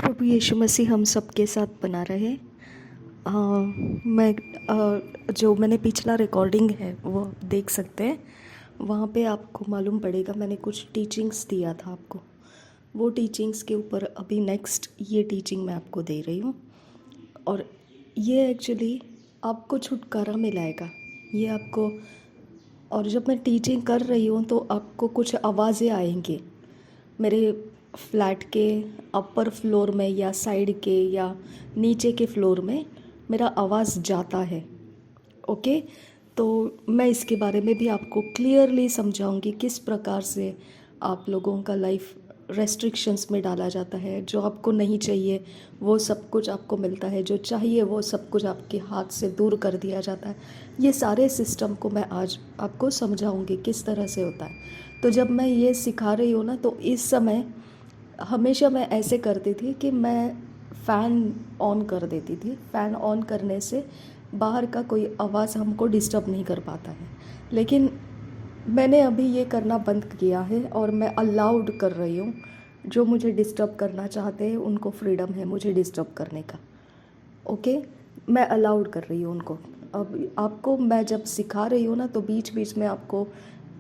प्रभु यीशु मसीह हम सबके साथ बना रहे। मैं जो मैंने पिछला रिकॉर्डिंग है वो आप देख सकते हैं। वहाँ पे आपको मालूम पड़ेगा मैंने कुछ टीचिंग्स दिया था आपको। वो टीचिंग्स के ऊपर अभी नेक्स्ट ये टीचिंग मैं आपको दे रही हूँ और ये एक्चुअली आपको छुटकारा मिलाएगा ये आपको। और जब मैं टीचिंग कर रही हूँ तो आपको कुछ आवाज़ें आएंगी मेरे फ्लैट के अपर फ्लोर में या साइड के या नीचे के फ्लोर में मेरा आवाज़ जाता है। ओके, तो मैं इसके बारे में भी आपको क्लियरली समझाऊंगी किस प्रकार से आप लोगों का लाइफ रेस्ट्रिक्शंस में डाला जाता है। जो आपको नहीं चाहिए वो सब कुछ आपको मिलता है, जो चाहिए वो सब कुछ आपके हाथ से दूर कर दिया जाता है। ये सारे सिस्टम को मैं आज आपको समझाऊंगी किस तरह से होता है। तो जब मैं ये सिखा रही हूँ ना, तो इस समय हमेशा मैं ऐसे करती थी कि मैं फ़ैन ऑन कर देती थी। फ़ैन ऑन करने से बाहर का कोई आवाज़ हमको डिस्टर्ब नहीं कर पाता है, लेकिन मैंने अभी ये करना बंद किया है और मैं अलाउड कर रही हूँ। जो मुझे डिस्टर्ब करना चाहते हैं उनको फ्रीडम है मुझे डिस्टर्ब करने का। ओके, मैं अलाउड कर रही हूँ उनको। अब आपको मैं जब सिखा रही हूँ ना, तो बीच बीच में आपको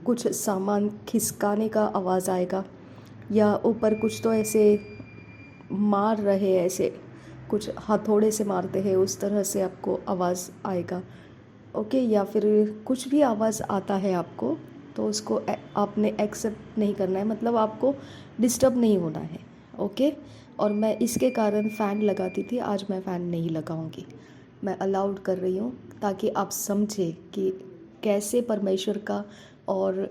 कुछ सामान खिसकाने का आवाज़ आएगा या ऊपर कुछ तो ऐसे मार रहे, ऐसे कुछ हथौड़े से मारते हैं उस तरह से आपको आवाज़ आएगा। ओके, या फिर कुछ भी आवाज़ आता है आपको तो उसको आपने एक्सेप्ट नहीं करना है, मतलब आपको डिस्टर्ब नहीं होना है। ओके, और मैं इसके कारण फ़ैन लगाती थी, आज मैं फ़ैन नहीं लगाऊंगी। मैं अलाउड कर रही हूँ ताकि आप समझें कि कैसे परमेश्वर का और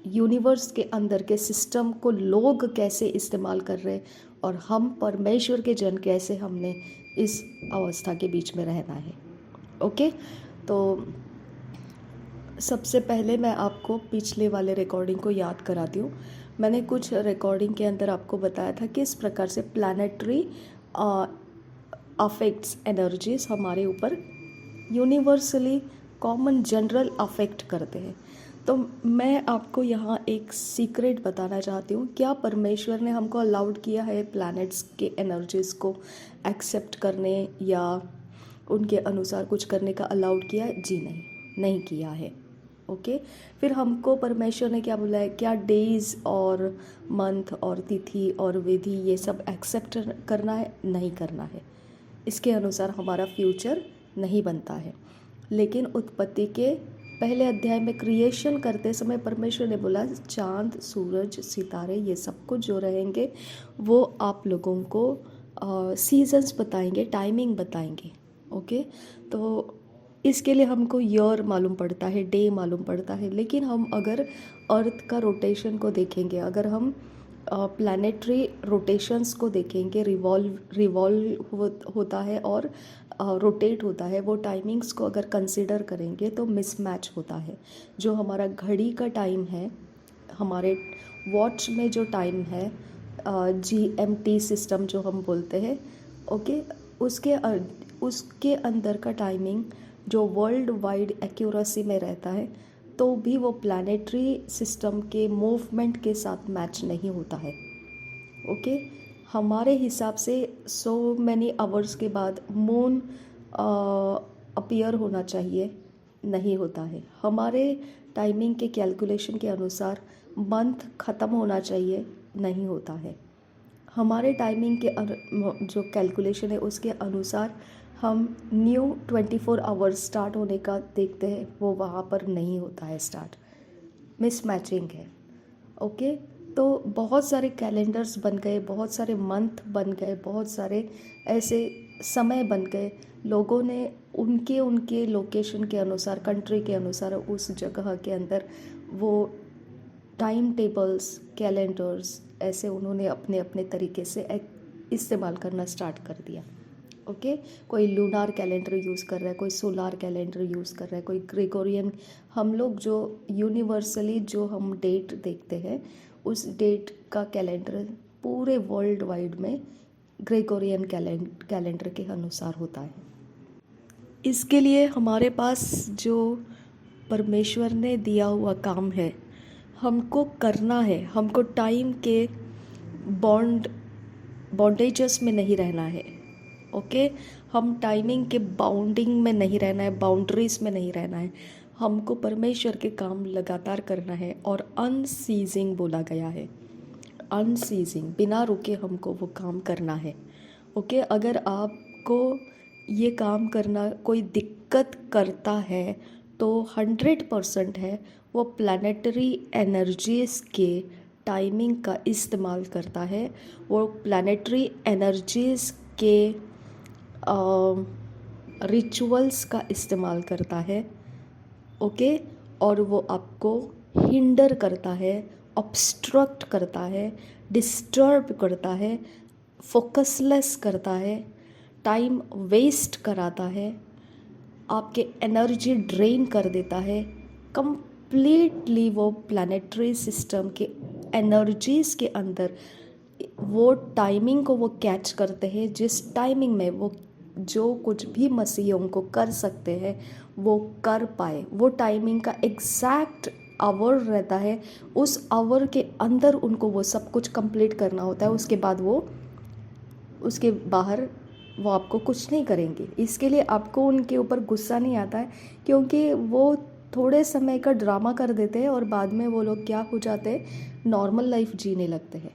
यूनिवर्स के अंदर के सिस्टम को लोग कैसे इस्तेमाल कर रहे हैं और हम परमेश्वर के जन कैसे हमने इस अवस्था के बीच में रहना है। ओके, तो सबसे पहले मैं आपको पिछले वाले रिकॉर्डिंग को याद कराती हूँ। मैंने कुछ रिकॉर्डिंग के अंदर आपको बताया था किस प्रकार से प्लैनेटरी अफेक्ट्स एनर्जीज हमारे ऊपर यूनिवर्सली कॉमन जनरल अफेक्ट करते हैं। तो मैं आपको यहाँ एक सीक्रेट बताना चाहती हूँ। क्या परमेश्वर ने हमको अलाउड किया है प्लैनेट्स के एनर्जीज़ को एक्सेप्ट करने या उनके अनुसार कुछ करने का अलाउड किया है? जी नहीं, नहीं किया है। ओके, फिर हमको परमेश्वर ने क्या बोला है? क्या डेज़ और मंथ और तिथि और विधि ये सब एक्सेप्ट करना है? नहीं करना है। इसके अनुसार हमारा फ्यूचर नहीं बनता है। लेकिन उत्पत्ति के पहले अध्याय में क्रिएशन करते समय परमेश्वर ने बोला चांद, सूरज, सितारे ये सब कुछ जो रहेंगे वो आप लोगों को सीजन्स बताएंगे, टाइमिंग बताएंगे। ओके, तो इसके लिए हमको ईयर मालूम पड़ता है, डे मालूम पड़ता है, लेकिन हम अगर अर्थ का रोटेशन को देखेंगे, अगर हम प्लैनेटरी रोटेशंस को देखेंगे, रिवॉल्व होता है और रोटेट होता है, वो टाइमिंग्स को अगर कंसिडर करेंगे तो मिसमैच होता है। जो हमारा घड़ी का टाइम है, हमारे वॉच में जो टाइम है, GMT सिस्टम जो हम बोलते हैं, ओके, उसके अंदर का टाइमिंग जो वर्ल्ड वाइड एक्यूरेसी में रहता है, तो भी वो प्लैनेटरी सिस्टम के मूवमेंट के साथ मैच नहीं होता है। ओके, हमारे हिसाब से सो मैनी आवर्स के बाद मून अपीयर होना चाहिए, नहीं होता है। हमारे टाइमिंग के कैलकुलेशन के अनुसार मंथ ख़त्म होना चाहिए, नहीं होता है। हमारे टाइमिंग के जो कैलकुलेशन है उसके अनुसार हम न्यू 24 आवर्स स्टार्ट होने का देखते हैं, वो वहाँ पर नहीं होता है स्टार्ट, मिसमैचिंग है। ओके, तो बहुत सारे कैलेंडर्स बन गए, बहुत सारे मंथ बन गए, बहुत सारे ऐसे समय बन गए। लोगों ने उनके उनके लोकेशन के अनुसार, कंट्री के अनुसार उस जगह के अंदर वो टाइम टेबल्स, कैलेंडर्स ऐसे उन्होंने अपने अपने तरीके से इस्तेमाल करना स्टार्ट कर दिया। ओके, कोई लूनार कैलेंडर यूज़ कर रहा है, कोई सोलार कैलेंडर यूज़ कर रहा है, कोई ग्रेगोरियन। हम लोग जो यूनिवर्सली जो हम डेट देखते हैं उस डेट का कैलेंडर पूरे वर्ल्ड वाइड में ग्रेगोरियन कैलेंडर के अनुसार होता है। इसके लिए हमारे पास जो परमेश्वर ने दिया हुआ काम है हमको करना है। हमको टाइम के बॉन्ड बॉन्डेजेस में नहीं रहना है। ओके, हम टाइमिंग के बाउंडिंग में नहीं रहना है, बाउंड्रीज में नहीं रहना है। हमको परमेश्वर के काम लगातार करना है। और अनसीजिंग बोला गया है, अनसीजिंग, बिना रुके हमको वो काम करना है। ओके, अगर आपको ये काम करना कोई दिक्कत करता है तो 100% है वो प्लानेटरी एनर्जीज़ के टाइमिंग का इस्तेमाल करता है, वो प्लानेटरी एनर्जीज़ के रिचुअल्स का इस्तेमाल करता है। ओके, और वो आपको हिंडर करता है, ऑब्स्ट्रक्ट करता है, डिस्टर्ब करता है, फोकसलेस करता है, टाइम वेस्ट कराता है, आपके एनर्जी ड्रेन कर देता है। कंप्लीटली वो प्लानेटरी सिस्टम के एनर्जीज़ के अंदर वो टाइमिंग को वो कैच करते हैं, जिस टाइमिंग में वो जो कुछ भी मसीहों को कर सकते हैं वो कर पाए। वो टाइमिंग का एग्जैक्ट आवर रहता है, उस आवर के अंदर उनको वो सब कुछ कंप्लीट करना होता है। उसके बाद वो उसके बाहर वो आपको कुछ नहीं करेंगे। इसके लिए आपको उनके ऊपर गुस्सा नहीं आता है, क्योंकि वो थोड़े समय का ड्रामा कर देते हैं और बाद में वो लोग क्या हो जाते हैं, नॉर्मल लाइफ जीने लगते हैं।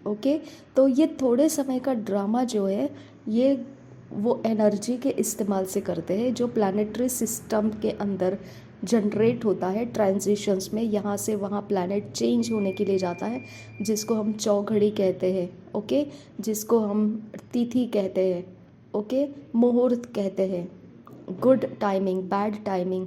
ओके, तो ये थोड़े समय का ड्रामा जो है ये वो एनर्जी के इस्तेमाल से करते हैं जो प्लानेटरी सिस्टम के अंदर जनरेट होता है ट्रांजिशंस में। यहाँ से वहाँ प्लैनेट चेंज होने के लिए जाता है, जिसको हम चौघड़ी कहते हैं। ओके, जिसको हम तिथि कहते हैं। ओके, मुहूर्त कहते हैं, good timing, bad timing.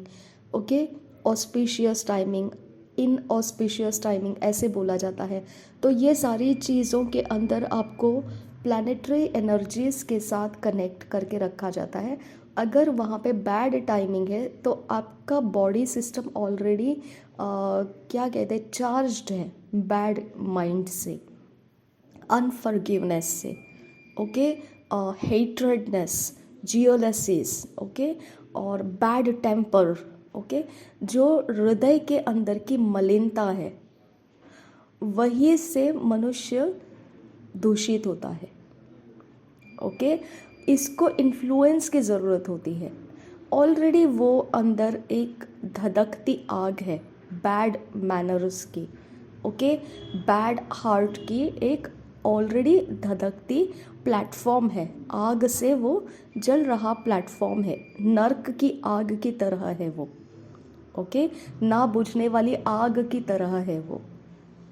Okay, auspicious timing, inauspicious timing ऐसे बोला जाता है। तो ये सारी चीज़ों के अंदर आपको प्लैनेटरी एनर्जीज़ के साथ कनेक्ट करके रखा जाता है। अगर वहाँ पे बैड टाइमिंग है तो आपका बॉडी सिस्टम ऑलरेडी क्या कहते हैं, चार्ज्ड है बैड माइंड से, अनफॉरगिवनेस से। ओके, हेट्रेडनेस, जियोलसिस, ओके, और बैड टेम्पर। ओके, जो हृदय के अंदर की मलिनता है वही से मनुष्य दूषित होता है। ओके, इसको इन्फ्लुएंस की ज़रूरत होती है। ऑलरेडी वो अंदर एक धधकती आग है बैड मैनर्स की। ओके, बैड हार्ट की एक ऑलरेडी धधकती प्लेटफॉर्म है, आग से वो जल रहा प्लेटफॉर्म है, नर्क की आग की तरह है वो। ओके, ना बुझने वाली आग की तरह है वो।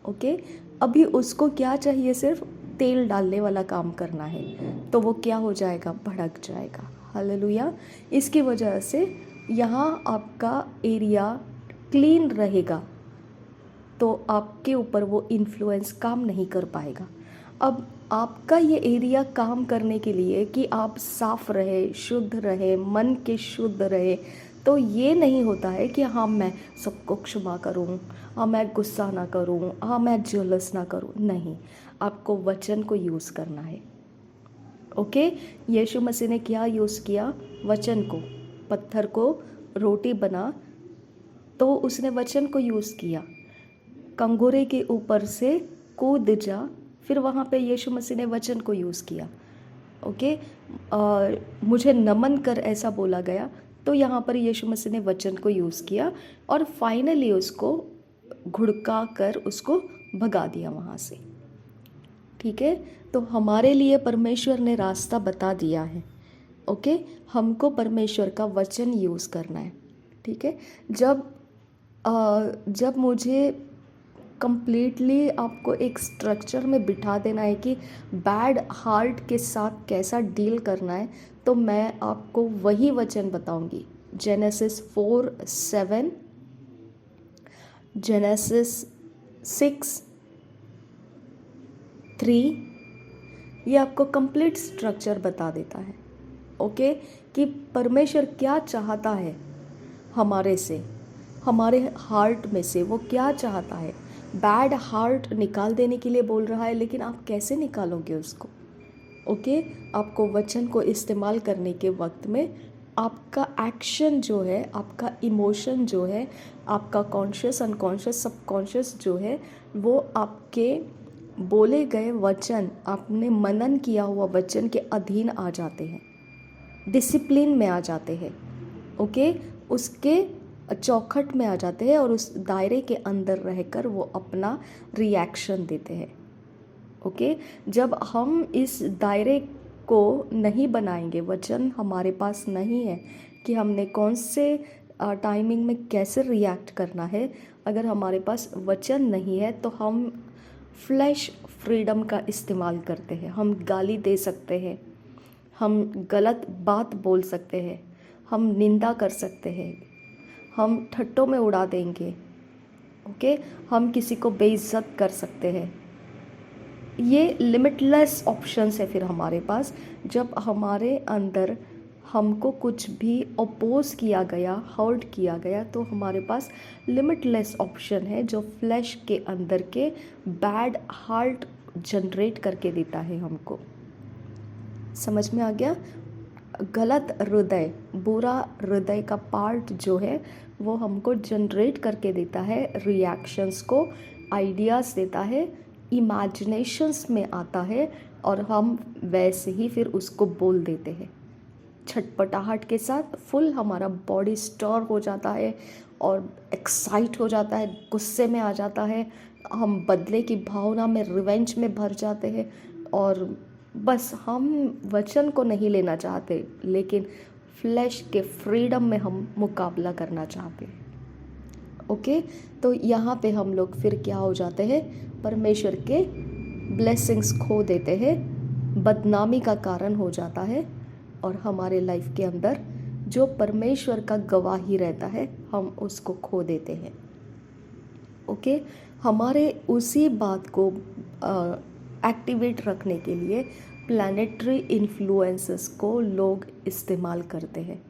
ओके, अभी उसको क्या चाहिए, सिर्फ तेल डालने वाला काम करना है, तो वो क्या हो जाएगा, भड़क जाएगा। हालेलुया। इसकी वजह से यहाँ आपका एरिया क्लीन रहेगा तो आपके ऊपर वो इन्फ्लुएंस काम नहीं कर पाएगा। अब आपका ये एरिया काम करने के लिए कि आप साफ रहे, शुद्ध रहे, मन के शुद्ध रहे, तो ये नहीं होता है कि हाँ मैं सबको क्षमा करूँ, हाँ मैं गुस्सा ना करूँ, हाँ मैं जेलस ना करूँ। नहीं, आपको वचन को यूज़ करना है। ओके, यीशु मसीह ने क्या यूज़ किया, वचन को। पत्थर को रोटी बना तो उसने वचन को यूज़ किया। कंगोरे के ऊपर से कूद जा, फिर वहाँ पे यीशु मसीह ने वचन को यूज़ किया। ओके, मुझे नमन कर ऐसा बोला गया, तो यहाँ पर यीशु मसीह ने वचन को यूज़ किया और फाइनली उसको घुड़का कर उसको भगा दिया वहाँ से। ठीक है, तो हमारे लिए परमेश्वर ने रास्ता बता दिया है। ओके, हमको परमेश्वर का वचन यूज़ करना है। ठीक है, जब मुझे कंप्लीटली आपको एक स्ट्रक्चर में बिठा देना है कि बैड हार्ट के साथ कैसा डील करना है, तो मैं आपको वही वचन बताऊंगी। जेनेसिस 4:7, जेनेसिस 6:3, ये आपको कंप्लीट स्ट्रक्चर बता देता है। ओके, कि परमेश्वर क्या चाहता है हमारे से, हमारे हार्ट में से वो क्या चाहता है। बैड हार्ट निकाल देने के लिए बोल रहा है, लेकिन आप कैसे निकालोगे उसको। ओके, आपको वचन को इस्तेमाल करने के वक्त में आपका एक्शन जो है, आपका इमोशन जो है, आपका कॉन्शियस, अनकॉन्शियस, सबकॉन्शियस जो है, वो आपके बोले गए वचन, आपने मनन किया हुआ वचन के अधीन आ जाते हैं, डिसिप्लिन में आ जाते हैं, ओके, उसके चौखट में आ जाते हैं और उस दायरे के अंदर रहकर वो अपना रिएक्शन देते हैं, ओके। जब हम इस दायरे को नहीं बनाएंगे, वचन हमारे पास नहीं है कि हमने कौन से टाइमिंग में कैसे रिएक्ट करना है, अगर हमारे पास वचन नहीं है तो हम फ्लैश फ्रीडम का इस्तेमाल करते हैं। हम गाली दे सकते हैं, हम गलत बात बोल सकते हैं, हम निंदा कर सकते हैं, हम ठट्टों में उड़ा देंगे, ओके, हम किसी को बेइज्जत कर सकते हैं। ये लिमिटलेस ऑप्शंस है फिर हमारे पास। जब हमारे अंदर हमको कुछ भी अपोज किया गया, हर्ट किया गया, तो हमारे पास लिमिटलेस ऑप्शन है जो फ्लैश के अंदर के बैड हार्ट जनरेट करके देता है हमको। समझ में आ गया? गलत हृदय, बुरा हृदय का पार्ट जो है वो हमको जनरेट करके देता है रिएक्शंस को, आइडियाज़ देता है, इमेजिनेशंस में आता है और हम वैसे ही फिर उसको बोल देते हैं छटपटाहट के साथ। फुल हमारा बॉडी स्टर हो जाता है और एक्साइट हो जाता है, गुस्से में आ जाता है, हम बदले की भावना में, रिवेंज में भर जाते हैं और बस हम वचन को नहीं लेना चाहते, लेकिन फ्लैश के फ्रीडम में हम मुकाबला करना चाहते हैं, ओके। तो यहाँ पे हम लोग फिर क्या हो जाते हैं, परमेश्वर के ब्लेसिंग्स खो देते हैं, बदनामी का कारण हो जाता है और हमारे लाइफ के अंदर जो परमेश्वर का गवाही रहता है हम उसको खो देते हैं, ओके। हमारे उसी बात को एक्टिवेट रखने के लिए प्लैनेटरी इन्फ्लुएंसेस को लोग इस्तेमाल करते हैं,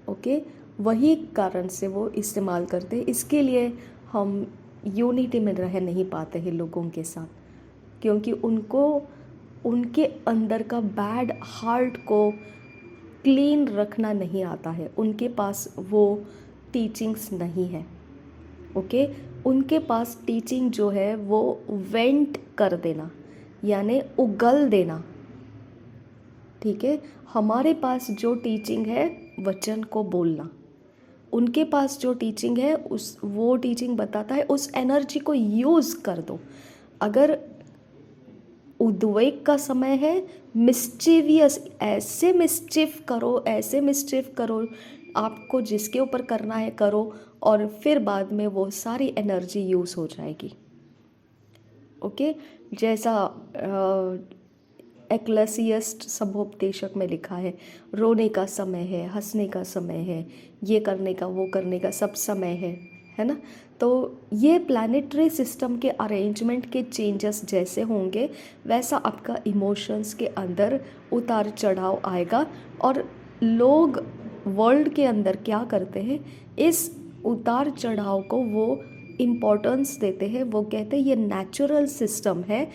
ओके। वही कारण से वो इस्तेमाल करते हैं। इसके लिए हम यूनिटी में रह नहीं पाते हैं लोगों के साथ, क्योंकि उनको उनके अंदर का बैड हार्ट को क्लीन रखना नहीं आता है, उनके पास वो टीचिंग्स नहीं है, ओके। उनके पास टीचिंग जो है वो वेंट कर देना, यानी उगल देना, ठीक है। हमारे पास जो टीचिंग है वचन को बोलना, उनके पास जो टीचिंग है वो टीचिंग बताता है उस एनर्जी को यूज़ कर दो। अगर उद्वेग का समय है, मिस्चीवियस, ऐसे मिस्चिफ करो, ऐसे मिस्चिफ करो, आपको जिसके ऊपर करना है करो और फिर बाद में वो सारी एनर्जी यूज़ हो जाएगी, ओके। जैसा एक्लेसियस्ट सभोपदेशक में लिखा है, रोने का समय है, हंसने का समय है, ये करने का वो करने का सब समय है ना। तो ये प्लैनेटरी सिस्टम के अरेंजमेंट के चेंजेस जैसे होंगे वैसा आपका इमोशंस के अंदर उतार चढ़ाव आएगा। और लोग वर्ल्ड के अंदर क्या करते हैं, इस उतार चढ़ाव को वो इम्पोर्टेंस देते हैं, वो कहते हैं ये नेचुरल सिस्टम है,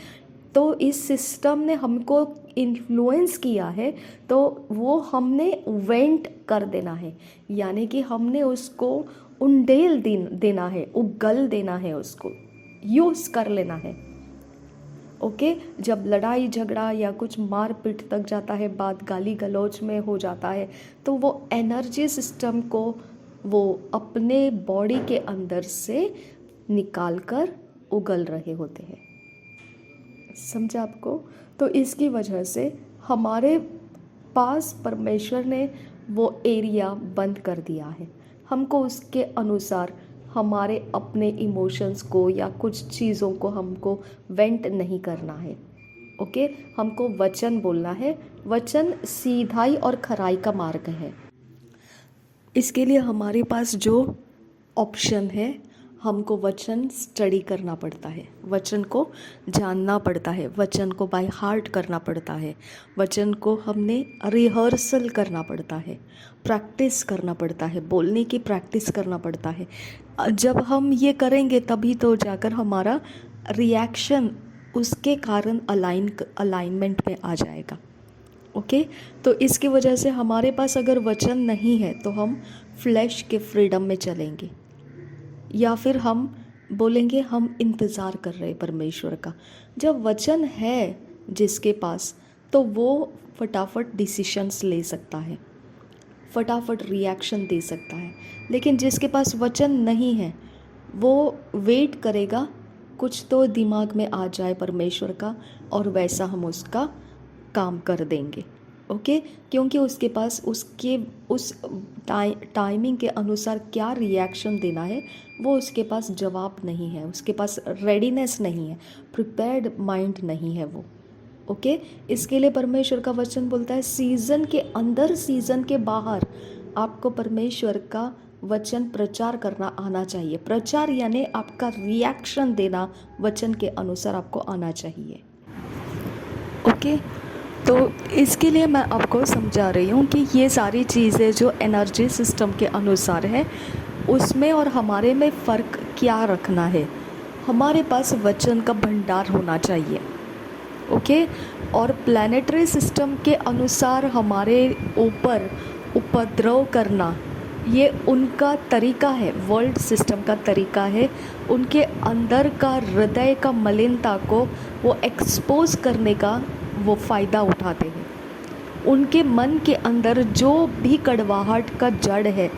तो इस सिस्टम ने हमको इन्फ्लुएंस किया है तो वो हमने वेंट कर देना है, यानी कि हमने उसको उंडेल देना है, उगल देना है, उसको यूज़ कर लेना है, ओके। जब लड़ाई झगड़ा या कुछ मार पीट तक जाता है, बात गाली गलौज में हो जाता है, तो वो एनर्जी सिस्टम को वो अपने बॉडी के अंदर से निकाल कर उगल रहे होते हैं। समझा आपको? तो इसकी वजह से हमारे पास परमेश्वर ने वो एरिया बंद कर दिया है। हमको उसके अनुसार हमारे अपने इमोशंस को या कुछ चीज़ों को हमको वेंट नहीं करना है, ओके। हमको वचन बोलना है। वचन सीधाई और खराई का मार्ग है। इसके लिए हमारे पास जो ऑप्शन है, हमको वचन स्टडी करना पड़ता है, वचन को जानना पड़ता है, वचन को बाय हार्ट करना पड़ता है, वचन को हमने रिहर्सल करना पड़ता है, प्रैक्टिस करना पड़ता है, बोलने की प्रैक्टिस करना पड़ता है। जब हम ये करेंगे तभी तो जाकर हमारा रिएक्शन उसके कारण अलाइनमेंट में आ जाएगा, ओके। तो इसकी वजह से हमारे पास अगर वचन नहीं है तो हम फ्लैश के फ्रीडम में चलेंगे या फिर हम बोलेंगे हम इंतज़ार कर रहे हैं परमेश्वर का। जब वचन है जिसके पास, तो वो फटाफट डिसीशंस ले सकता है, फटाफट रिएक्शन दे सकता है। लेकिन जिसके पास वचन नहीं है वो वेट करेगा, कुछ तो दिमाग में आ जाए परमेश्वर का, और वैसा हम उसका काम कर देंगे। ओके, क्योंकि उसके पास उसके उस टाइमिंग के अनुसार क्या रिएक्शन देना है वो उसके पास जवाब नहीं है, उसके पास रेडीनेस नहीं है, प्रिपेयर्ड माइंड नहीं है वो। ओके, इसके लिए परमेश्वर का वचन बोलता है सीज़न के अंदर सीज़न के बाहर आपको परमेश्वर का वचन प्रचार करना आना चाहिए। प्रचार यानी आपका रिएक्शन देना वचन के अनुसार आपको आना चाहिए। ओके, तो इसके लिए मैं आपको समझा रही हूँ कि ये सारी चीज़ें जो एनर्जी सिस्टम के अनुसार है उसमें और हमारे में फ़र्क क्या रखना है। हमारे पास वचन का भंडार होना चाहिए। ओके, और प्लैनेटरी सिस्टम के अनुसार हमारे ऊपर उपद्रव करना ये उनका तरीका है, वर्ल्ड सिस्टम का तरीका है। उनके अंदर का हृदय का मलिनता को वो एक्सपोज करने का वो फ़ायदा उठाते हैं। उनके मन के अंदर जो भी कड़वाहट का जड़ है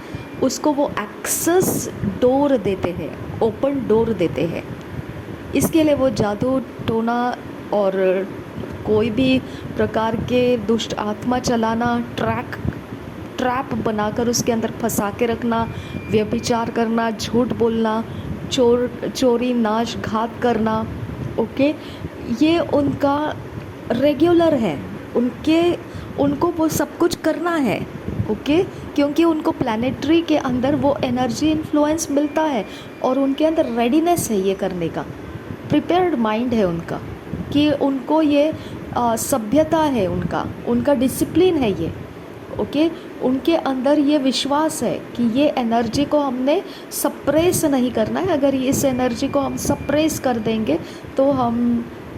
उसको वो एक्सेस डोर देते हैं, ओपन डोर देते हैं। इसके लिए वो जादू टोना और कोई भी प्रकार के दुष्ट आत्मा चलाना, ट्रैप बनाकर उसके अंदर फंसा के रखना, व्यभिचार करना, झूठ बोलना, चोरी नाश घात करना। ओके, ये उनका रेगुलर है, उनको वो सब कुछ करना है। ओके, क्योंकि उनको प्लैनेटरी के अंदर वो एनर्जी इन्फ्लुएंस मिलता है और उनके अंदर रेडीनेस है ये करने का, प्रिपेयर्ड माइंड है उनका, कि उनको ये सभ्यता है, उनका डिसिप्लिन है ये। ओके, उनके अंदर ये विश्वास है कि ये एनर्जी को हमने सप्रेस नहीं करना है। अगर इस एनर्जी को हम सप्रेस कर देंगे तो हम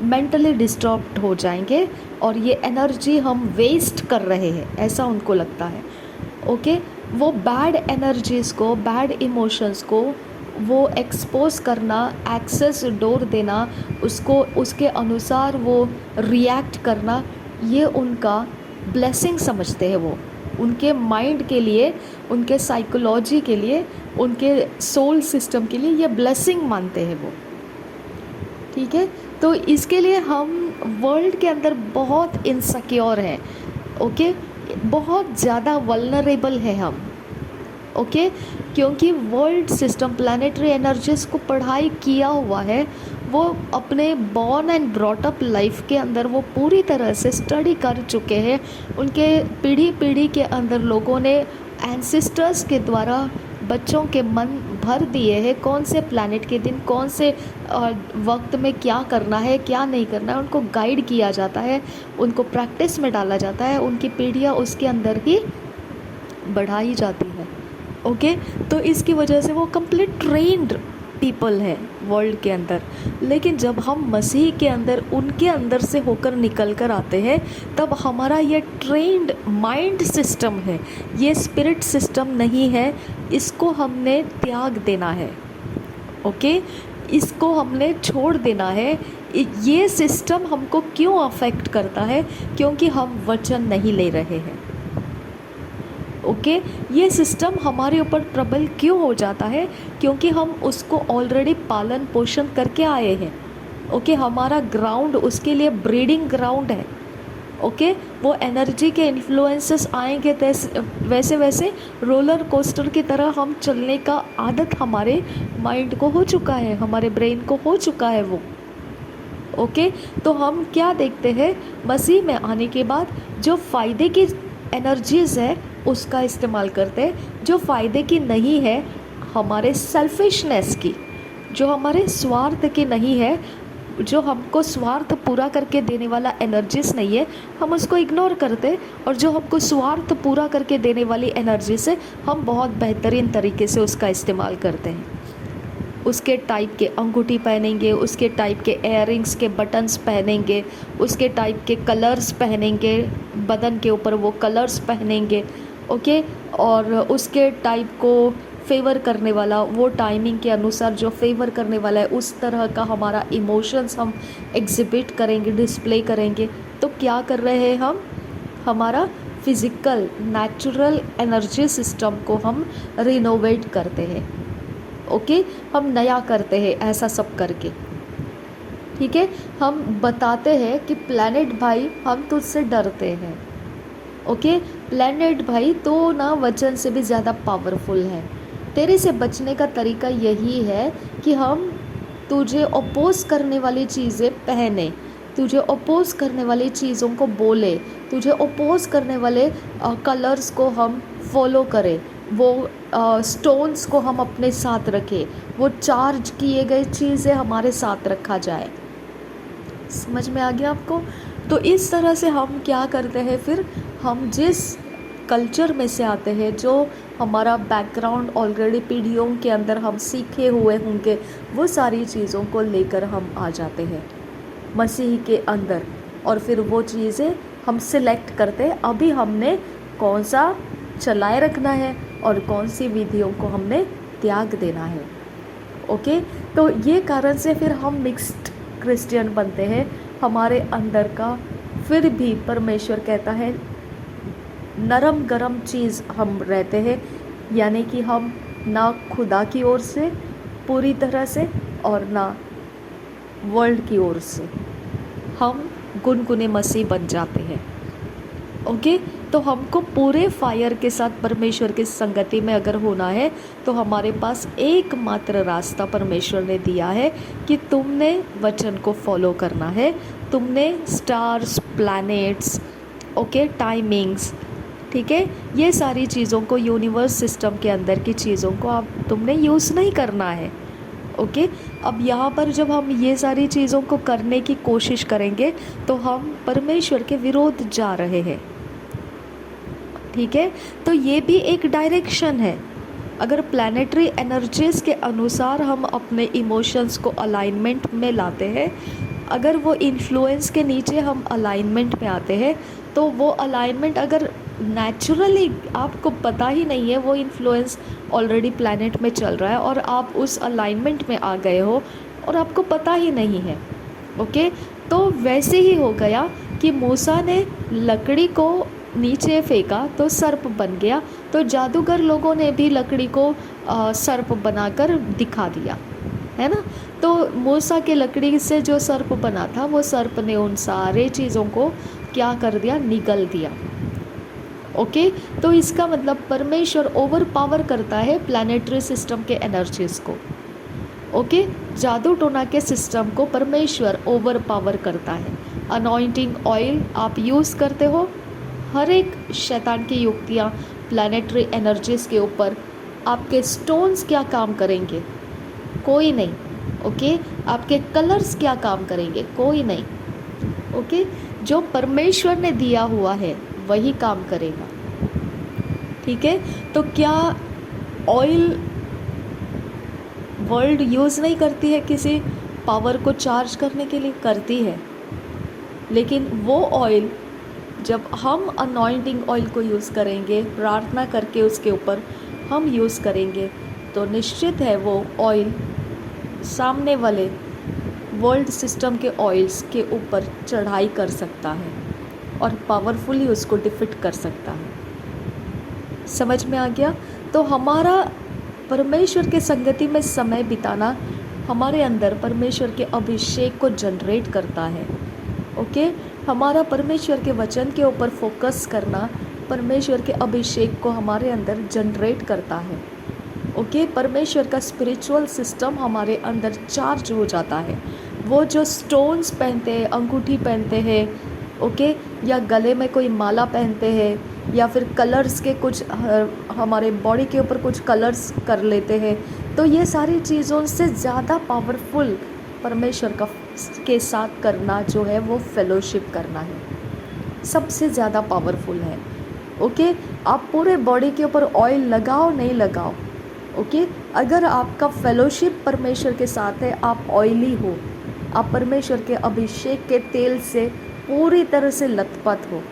मेंटली डिस्टर्ब्ड हो जाएंगे और ये एनर्जी हम वेस्ट कर रहे हैं, ऐसा उनको लगता है। ओके, वो बैड एनर्जीज़ को, बैड इमोशंस को वो एक्सपोज करना, एक्सेस डोर देना, उसको उसके अनुसार वो रिएक्ट करना, ये उनका ब्लेसिंग समझते हैं वो। उनके माइंड के लिए, उनके साइकोलॉजी के लिए, उनके सोल सिस्टम के लिए ये ब्लेसिंग मानते हैं वो। ठीक है, तो इसके लिए हम वर्ल्ड के अंदर बहुत इनसिक्योर हैं। ओके, बहुत ज़्यादा वल्नरेबल है हम। ओके, क्योंकि वर्ल्ड सिस्टम प्लैनेटरी एनर्जीज़ को पढ़ाई किया हुआ है, वो अपने born and brought up life के अंदर वो पूरी तरह से स्टडी कर चुके हैं। उनके पीढ़ी के अंदर लोगों ने एंसेस्टर्स के द्वारा बच्चों के मन भर दिए हैं, कौन से प्लैनेट के दिन कौन से वक्त में क्या करना है, क्या नहीं करना है, उनको गाइड किया जाता है, उनको प्रैक्टिस में डाला जाता है, उनकी पीढ़ियाँ उसके अंदर ही बढ़ाई जाती है। ओके, तो इसकी वजह से वो कंप्लीट ट्रेंड पीपल है वर्ल्ड के अंदर। लेकिन जब हम मसीह के अंदर, उनके अंदर से होकर निकल कर आते हैं, तब हमारा ये ट्रेंड माइंड सिस्टम है, ये स्पिरिट सिस्टम नहीं है, इसको हमने त्याग देना है। ओके, इसको हमने छोड़ देना है। ये सिस्टम हमको क्यों अफेक्ट करता है? क्योंकि हम वचन नहीं ले रहे हैं। ओके, ये सिस्टम हमारे ऊपर प्रबल क्यों हो जाता है? क्योंकि हम उसको ऑलरेडी पालन पोषण करके आए हैं। ओके, हमारा ग्राउंड उसके लिए ब्रीडिंग ग्राउंड है। ओके, वो एनर्जी के इन्फ्लुएंसेस आएंगे वैसे वैसे रोलर कोस्टर की तरह हम चलने का आदत हमारे माइंड को हो चुका है, हमारे ब्रेन को हो चुका है वो। ओके, तो हम क्या देखते हैं? मसीह में आने के बाद जो फ़ायदे की एनर्जीज़ है उसका इस्तेमाल करते हैं, जो फ़ायदे की नहीं है, हमारे सेल्फिशनेस की, जो हमारे स्वार्थ की नहीं है, जो हमको स्वार्थ पूरा करके देने वाला एनर्जीज नहीं है, हम उसको इग्नोर करते, और जो हमको स्वार्थ पूरा करके देने वाली एनर्जी से हम बहुत बेहतरीन तरीके से उसका इस्तेमाल करते हैं। उसके टाइप के अंगूठी पहनेंगे, उसके टाइप के इयररिंग्स के बटन्स पहनेंगे, उसके टाइप के कलर्स पहनेंगे, बदन के ऊपर वो कलर्स पहनेंगे। ओके, और उसके टाइप को फेवर करने वाला, वो टाइमिंग के अनुसार जो फेवर करने वाला है उस तरह का हमारा इमोशंस हम एग्जिबिट करेंगे, डिस्प्ले करेंगे। तो क्या कर रहे हैं हम, हमारा फिज़िकल नेचुरल एनर्जी सिस्टम को हम रिनोवेट करते हैं। ओके, हम नया करते हैं ऐसा सब करके। ठीक है, हम बताते हैं कि प्लैनेट भाई हम तुझसे डरते हैं। ओके, प्लैनेट भाई तो ना वचन से भी ज़्यादा पावरफुल है। तेरे से बचने का तरीका यही है कि हम तुझे अपोज करने वाली चीज़ें पहने, तुझे अपोज करने वाली चीज़ों को बोले, तुझे अपोज करने वाले कलर्स को हम फॉलो करें, वो स्टोन्स को हम अपने साथ रखें, वो चार्ज किए गए चीज़ें हमारे साथ रखा जाए। समझ में आ गया आपको? तो इस तरह से हम क्या करते हैं, फिर हम जिस कल्चर में से आते हैं, जो हमारा बैकग्राउंड ऑलरेडी पीढ़ियों के अंदर हम सीखे हुए होंगे, वो सारी चीज़ों को लेकर हम आ जाते हैं मसीह के अंदर, और फिर वो चीज़ें हम सिलेक्ट करते हैं अभी हमने कौन सा चलाए रखना है और कौन सी विधियों को हमने त्याग देना है। ओके, तो ये कारण से फिर हम मिक्स्ड क्रिश्चियन बनते हैं। हमारे अंदर का फिर भी परमेश्वर कहता है नरम गरम चीज़ हम रहते हैं, यानी कि हम ना खुदा की ओर से पूरी तरह से और ना वर्ल्ड की ओर से हम गुनगुने मसीह बन जाते हैं। ओके, तो हमको पूरे फायर के साथ परमेश्वर की संगति में अगर होना है तो हमारे पास एकमात्र रास्ता परमेश्वर ने दिया है कि तुमने वचन को फॉलो करना है। तुमने स्टार्स, प्लैनेट्स, ओके, टाइमिंग्स, ठीक है, ये सारी चीज़ों को, यूनिवर्स सिस्टम के अंदर की चीज़ों को आप तुमने यूज़ नहीं करना है। ओके, अब यहाँ पर जब हम ये सारी चीज़ों को करने की कोशिश करेंगे तो हम परमेश्वर के विरोध जा रहे हैं। ठीक है, तो ये भी एक डायरेक्शन है। अगर प्लैनेटरी एनर्जीज़ के अनुसार हम अपने इमोशंस को अलाइनमेंट में लाते हैं, अगर वो इन्फ्लुएंस के नीचे हम अलाइनमेंट में आते हैं, तो वो अलाइनमेंट अगर नेचुरली आपको पता ही नहीं है, वो इन्फ्लुएंस ऑलरेडी प्लैनेट में चल रहा है और आप उस अलाइनमेंट में आ गए हो और आपको पता ही नहीं है। ओके, तो वैसे ही हो गया कि मूसा ने लकड़ी को नीचे फेंका तो सर्प बन गया, तो जादूगर लोगों ने भी लकड़ी को सर्प बनाकर दिखा दिया, है ना। तो मूसा के लकड़ी से जो सर्प बना था, वो सर्प ने उन सारे चीज़ों को क्या कर दिया, निगल दिया। ओके, तो इसका मतलब परमेश्वर ओवर पावर करता है प्लैनेटरी सिस्टम के एनर्जीज़ को। ओके, जादू टोना के सिस्टम को परमेश्वर ओवर पावर करता है। अनॉइंटिंग ऑयल आप यूज़ करते हो, हर एक शैतान की युक्तियाँ प्लैनेटरी एनर्जीज़ के ऊपर। आपके स्टोन्स क्या काम करेंगे, कोई नहीं। ओके, आपके कलर्स क्या काम करेंगे, कोई नहीं। ओके, जो परमेश्वर ने दिया हुआ है वही काम करेगा। ठीक है, तो क्या ऑयल वर्ल्ड यूज़ नहीं करती है किसी पावर को चार्ज करने के लिए? करती है, लेकिन वो ऑयल जब हम अनॉइंटिंग ऑयल को यूज़ करेंगे, प्रार्थना करके उसके ऊपर हम यूज़ करेंगे, तो निश्चित है वो ऑयल सामने वाले वर्ल्ड सिस्टम के ऑयल्स के ऊपर चढ़ाई कर सकता है और पावरफुली उसको डिफीट कर सकता है। समझ में आ गया? तो हमारा परमेश्वर के संगति में समय बिताना हमारे अंदर परमेश्वर के अभिषेक को जनरेट करता है। ओके, हमारा परमेश्वर के वचन के ऊपर फोकस करना परमेश्वर के अभिषेक को हमारे अंदर जनरेट करता है। ओके, परमेश्वर का स्पिरिचुअल सिस्टम हमारे अंदर चार्ज हो जाता है। वो जो स्टोन्स पहनते हैं, अंगूठी पहनते हैं, ओके, या गले में कोई माला पहनते हैं, या फिर कलर्स के कुछ हमारे बॉडी के ऊपर कुछ कलर्स कर लेते हैं, तो ये सारी चीज़ों से ज़्यादा पावरफुल परमेश्वर का के साथ करना जो है वो फेलोशिप करना है, सबसे ज़्यादा पावरफुल है। ओके, आप पूरे बॉडी के ऊपर ऑयल लगाओ नहीं लगाओ, ओके, अगर आपका फेलोशिप परमेश्वर के साथ है, आप ऑयली हो, आप परमेश्वर के अभिषेक के तेल से पूरी तरह से लथपथ हो,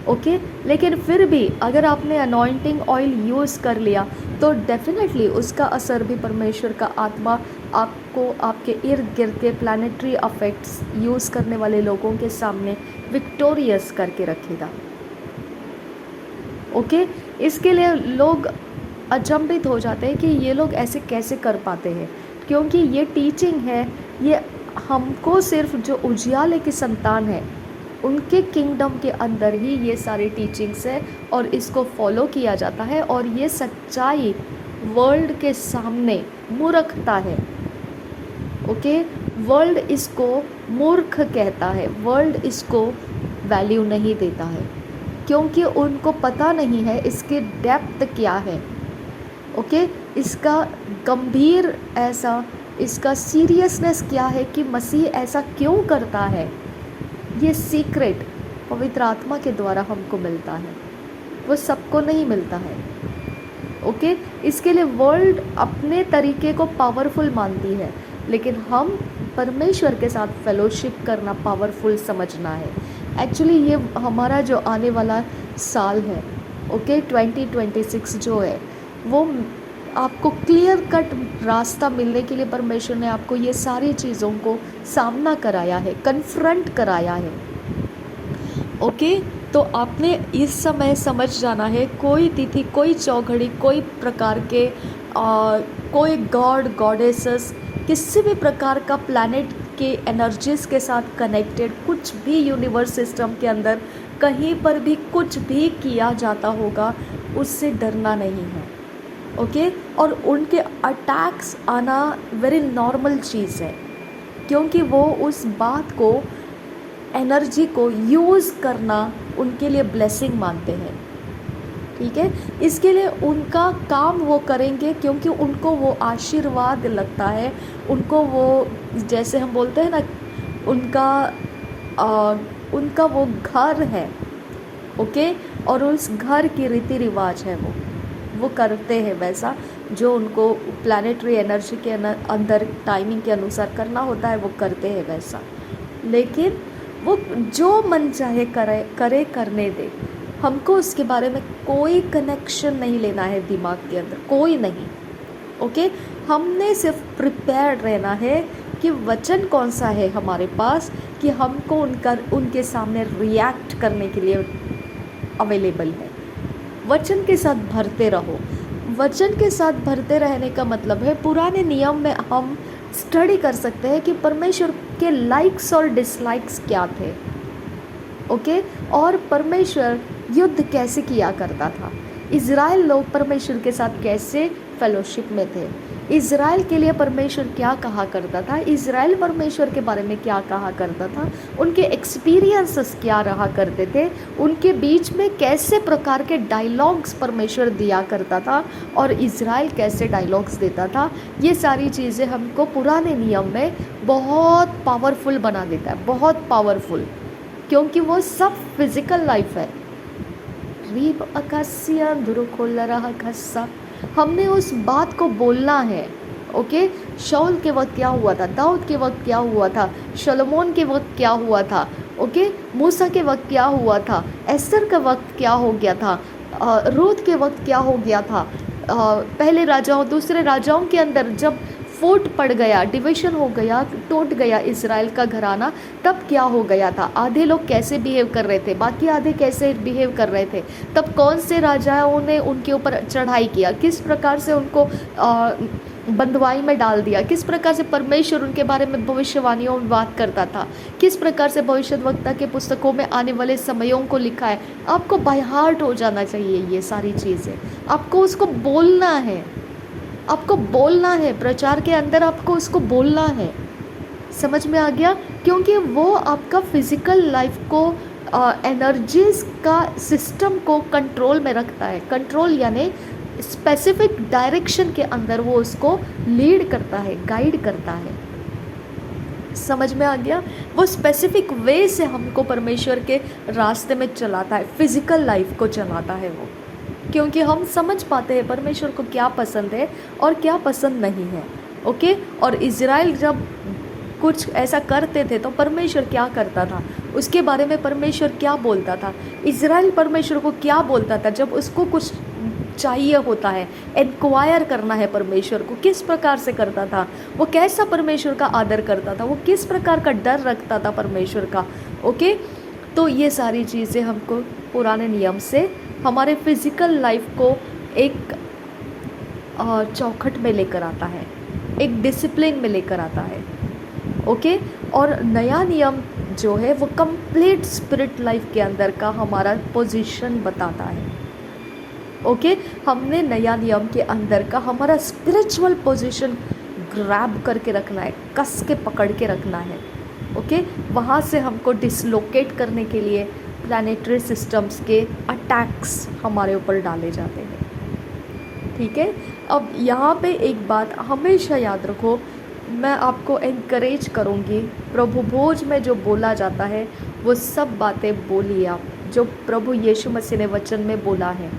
ओके। लेकिन फिर भी अगर आपने अनॉइंटिंग ऑयल यूज़ कर लिया तो डेफिनेटली उसका असर भी परमेश्वर का आत्मा आपको आपके इर्द गिर्द के प्लानिटरी अफेक्ट्स यूज़ करने वाले लोगों के सामने विक्टोरियस करके रखेगा। ओके। इसके लिए लोग अचंभित हो जाते हैं कि ये लोग ऐसे कैसे कर पाते हैं, क्योंकि ये टीचिंग है, ये हमको सिर्फ जो उजियाले की संतान है उनके किंगडम के अंदर ही ये सारी टीचिंग्स है और इसको फॉलो किया जाता है, और ये सच्चाई वर्ल्ड के सामने मूर्खता है। ओके। वर्ल्ड इसको मूर्ख कहता है, वर्ल्ड इसको वैल्यू नहीं देता है, क्योंकि उनको पता नहीं है इसकी डेप्थ क्या है। ओके। इसका गंभीर ऐसा, इसका सीरियसनेस क्या है कि मसीह ऐसा क्यों करता है। ये सीक्रेट पवित्र आत्मा के द्वारा हमको मिलता है, वो सबको नहीं मिलता है। ओके। इसके लिए वर्ल्ड अपने तरीके को पावरफुल मानती है, लेकिन हम परमेश्वर के साथ फेलोशिप करना पावरफुल समझना है। एक्चुअली ये हमारा जो आने वाला साल है, ओके, 2026 जो है, वो आपको क्लियर कट रास्ता मिलने के लिए परमेश्वर ने आपको ये सारी चीज़ों को सामना कराया है, कन्फ्रंट कराया है। ओके। तो आपने इस समय समझ जाना है, कोई तिथि, कोई चौघड़ी, कोई प्रकार के कोई गॉड गॉडेसेस, किसी भी प्रकार का प्लैनेट के एनर्जीज़ के साथ कनेक्टेड कुछ भी यूनिवर्स सिस्टम के अंदर कहीं पर भी कुछ भी किया जाता होगा, उससे डरना नहीं है। ओके। और उनके अटैक्स आना वेरी नॉर्मल चीज़ है, क्योंकि वो उस बात को, एनर्जी को यूज़ करना उनके लिए ब्लेसिंग मानते हैं। ठीक है। इसके लिए उनका काम वो करेंगे, क्योंकि उनको वो आशीर्वाद लगता है, उनको वो, जैसे हम बोलते हैं ना, उनका वो घर है। ओके। और उस घर की रीति रिवाज है, वो करते हैं वैसा जो उनको प्लानिटरी एनर्जी के अंदर टाइमिंग के अनुसार करना होता है, वो करते हैं वैसा। लेकिन वो जो मन चाहे करे करने दे, हमको उसके बारे में कोई कनेक्शन नहीं लेना है दिमाग के अंदर, कोई नहीं। ओके। हमने सिर्फ प्रिपेयर्ड रहना है कि वचन कौन सा है हमारे पास कि हमको उनके सामने रिएक्ट करने के लिए अवेलेबल है। वचन के साथ भरते रहो। वचन के साथ भरते रहने का मतलब है, पुराने नियम में हम स्टडी कर सकते हैं कि परमेश्वर के लाइक्स और डिसलाइक्स क्या थे। ओके। और परमेश्वर युद्ध कैसे किया करता था, इज़राइल लोग परमेश्वर के साथ कैसे फेलोशिप में थे, इज़राइल के लिए परमेश्वर क्या कहा करता था, इज़राइल परमेश्वर के बारे में क्या कहा करता था, उनके एक्सपीरियंसेस क्या रहा करते थे, उनके बीच में कैसे प्रकार के डायलॉग्स परमेश्वर दिया करता था और इज़राइल कैसे डायलॉग्स देता था। ये सारी चीज़ें हमको पुराने नियम में बहुत पावरफुल बना देता है, बहुत पावरफुल, क्योंकि वो सब फिज़िकल लाइफ है। रीब अकासिया दुरुकोल रहा खस्सा, हमने उस बात को बोलना है। ओके। शाऊल के वक्त क्या हुआ था, दाऊद के वक्त क्या हुआ था, शलोमोन के वक्त क्या हुआ था, ओके, मूसा के वक्त क्या हुआ था, एस्तर के वक्त क्या हो गया था, रूत के वक्त क्या हो गया था, पहले राजाओं दूसरे राजाओं के अंदर जब फूट पड़ गया, डिवीज़न हो गया, टूट गया इज़राइल का घराना, तब क्या हो गया था, आधे लोग कैसे बिहेव कर रहे थे, बाकी आधे कैसे बिहेव कर रहे थे, तब कौन से राजाओं ने उनके ऊपर चढ़ाई किया, किस प्रकार से उनको बंदवाई में डाल दिया, किस प्रकार से परमेश्वर उनके बारे में भविष्यवाणियों में बात करता था, किस प्रकार से भविष्यद्वक्ता के पुस्तकों में आने वाले समयों को लिखा है। आपको बाय हार्ट हो जाना चाहिए ये सारी चीज़ें, आपको उसको बोलना है, आपको बोलना है, प्रचार के अंदर आपको उसको बोलना है। समझ में आ गया? क्योंकि वो आपका फिज़िकल लाइफ को, एनर्जीज का सिस्टम को कंट्रोल में रखता है। कंट्रोल यानी स्पेसिफिक डायरेक्शन के अंदर वो उसको लीड करता है, गाइड करता है। समझ में आ गया? वो स्पेसिफिक वे से हमको परमेश्वर के रास्ते में चलाता है, फिज़िकल लाइफ को चलाता है वो, क्योंकि हम समझ पाते हैं परमेश्वर को क्या पसंद है और क्या पसंद नहीं है। ओके। और इज़राइल जब कुछ ऐसा करते थे तो परमेश्वर क्या करता था, उसके बारे में परमेश्वर क्या बोलता था, इज़राइल परमेश्वर को क्या बोलता था जब उसको कुछ चाहिए होता है, इंक्वायर करना है परमेश्वर को, किस प्रकार से करता था, वो कैसा परमेश्वर का आदर करता था, वो किस प्रकार का डर रखता था परमेश्वर का। ओके, तो ये सारी चीज़ें हमको पुराने नियम से हमारे फिज़िकल लाइफ को एक चौखट में लेकर आता है, एक डिसिप्लिन में लेकर आता है। ओके, और नया नियम जो है वो कंप्लीट स्पिरिट लाइफ के अंदर का हमारा पोजीशन बताता है। ओके, हमने नया नियम के अंदर का हमारा स्पिरिचुअल पोजीशन ग्रैब करके रखना है, कस के पकड़ के रखना है। ओके, वहाँ से हमको डिसलोकेट करने के लिए प्लैनेटरी सिस्टम्स के अटैक्स हमारे ऊपर डाले जाते हैं। ठीक है, अब यहाँ पे एक बात हमेशा याद रखो, मैं आपको एनकरेज करूँगी, प्रभु भोज में जो बोला जाता है वो सब बातें बोलिए आप, जो प्रभु यीशु मसीह ने वचन में बोला है।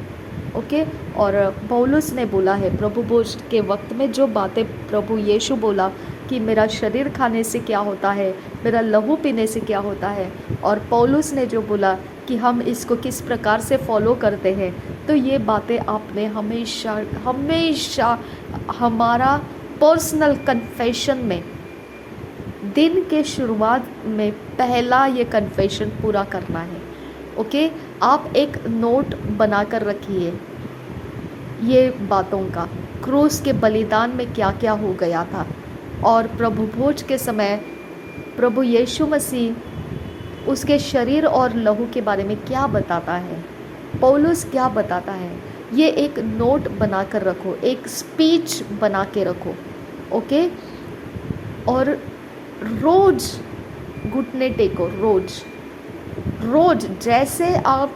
ओके, और पौलुस ने बोला है प्रभु भोज के वक्त में, जो बातें प्रभु यीशु बोला कि मेरा शरीर खाने से क्या होता है, मेरा लहू पीने से क्या होता है, और पौलुस ने जो बोला कि हम इसको किस प्रकार से फॉलो करते हैं, तो ये बातें आपने हमेशा हमेशा हमारा पर्सनल कन्फेशन में दिन के शुरुआत में पहला ये कन्फेशन पूरा करना है। ओके, आप एक नोट बना कर रखिए ये बातों का, क्रूस के बलिदान में क्या क्या हो गया था, और प्रभु भोज के समय प्रभु यीशु मसीह उसके शरीर और लहू के बारे में क्या बताता है, पौलुस क्या बताता है, ये एक नोट बना कर रखो, एक स्पीच बना के रखो। ओके, और रोज़ घुटने टेको, रोज़ जैसे आप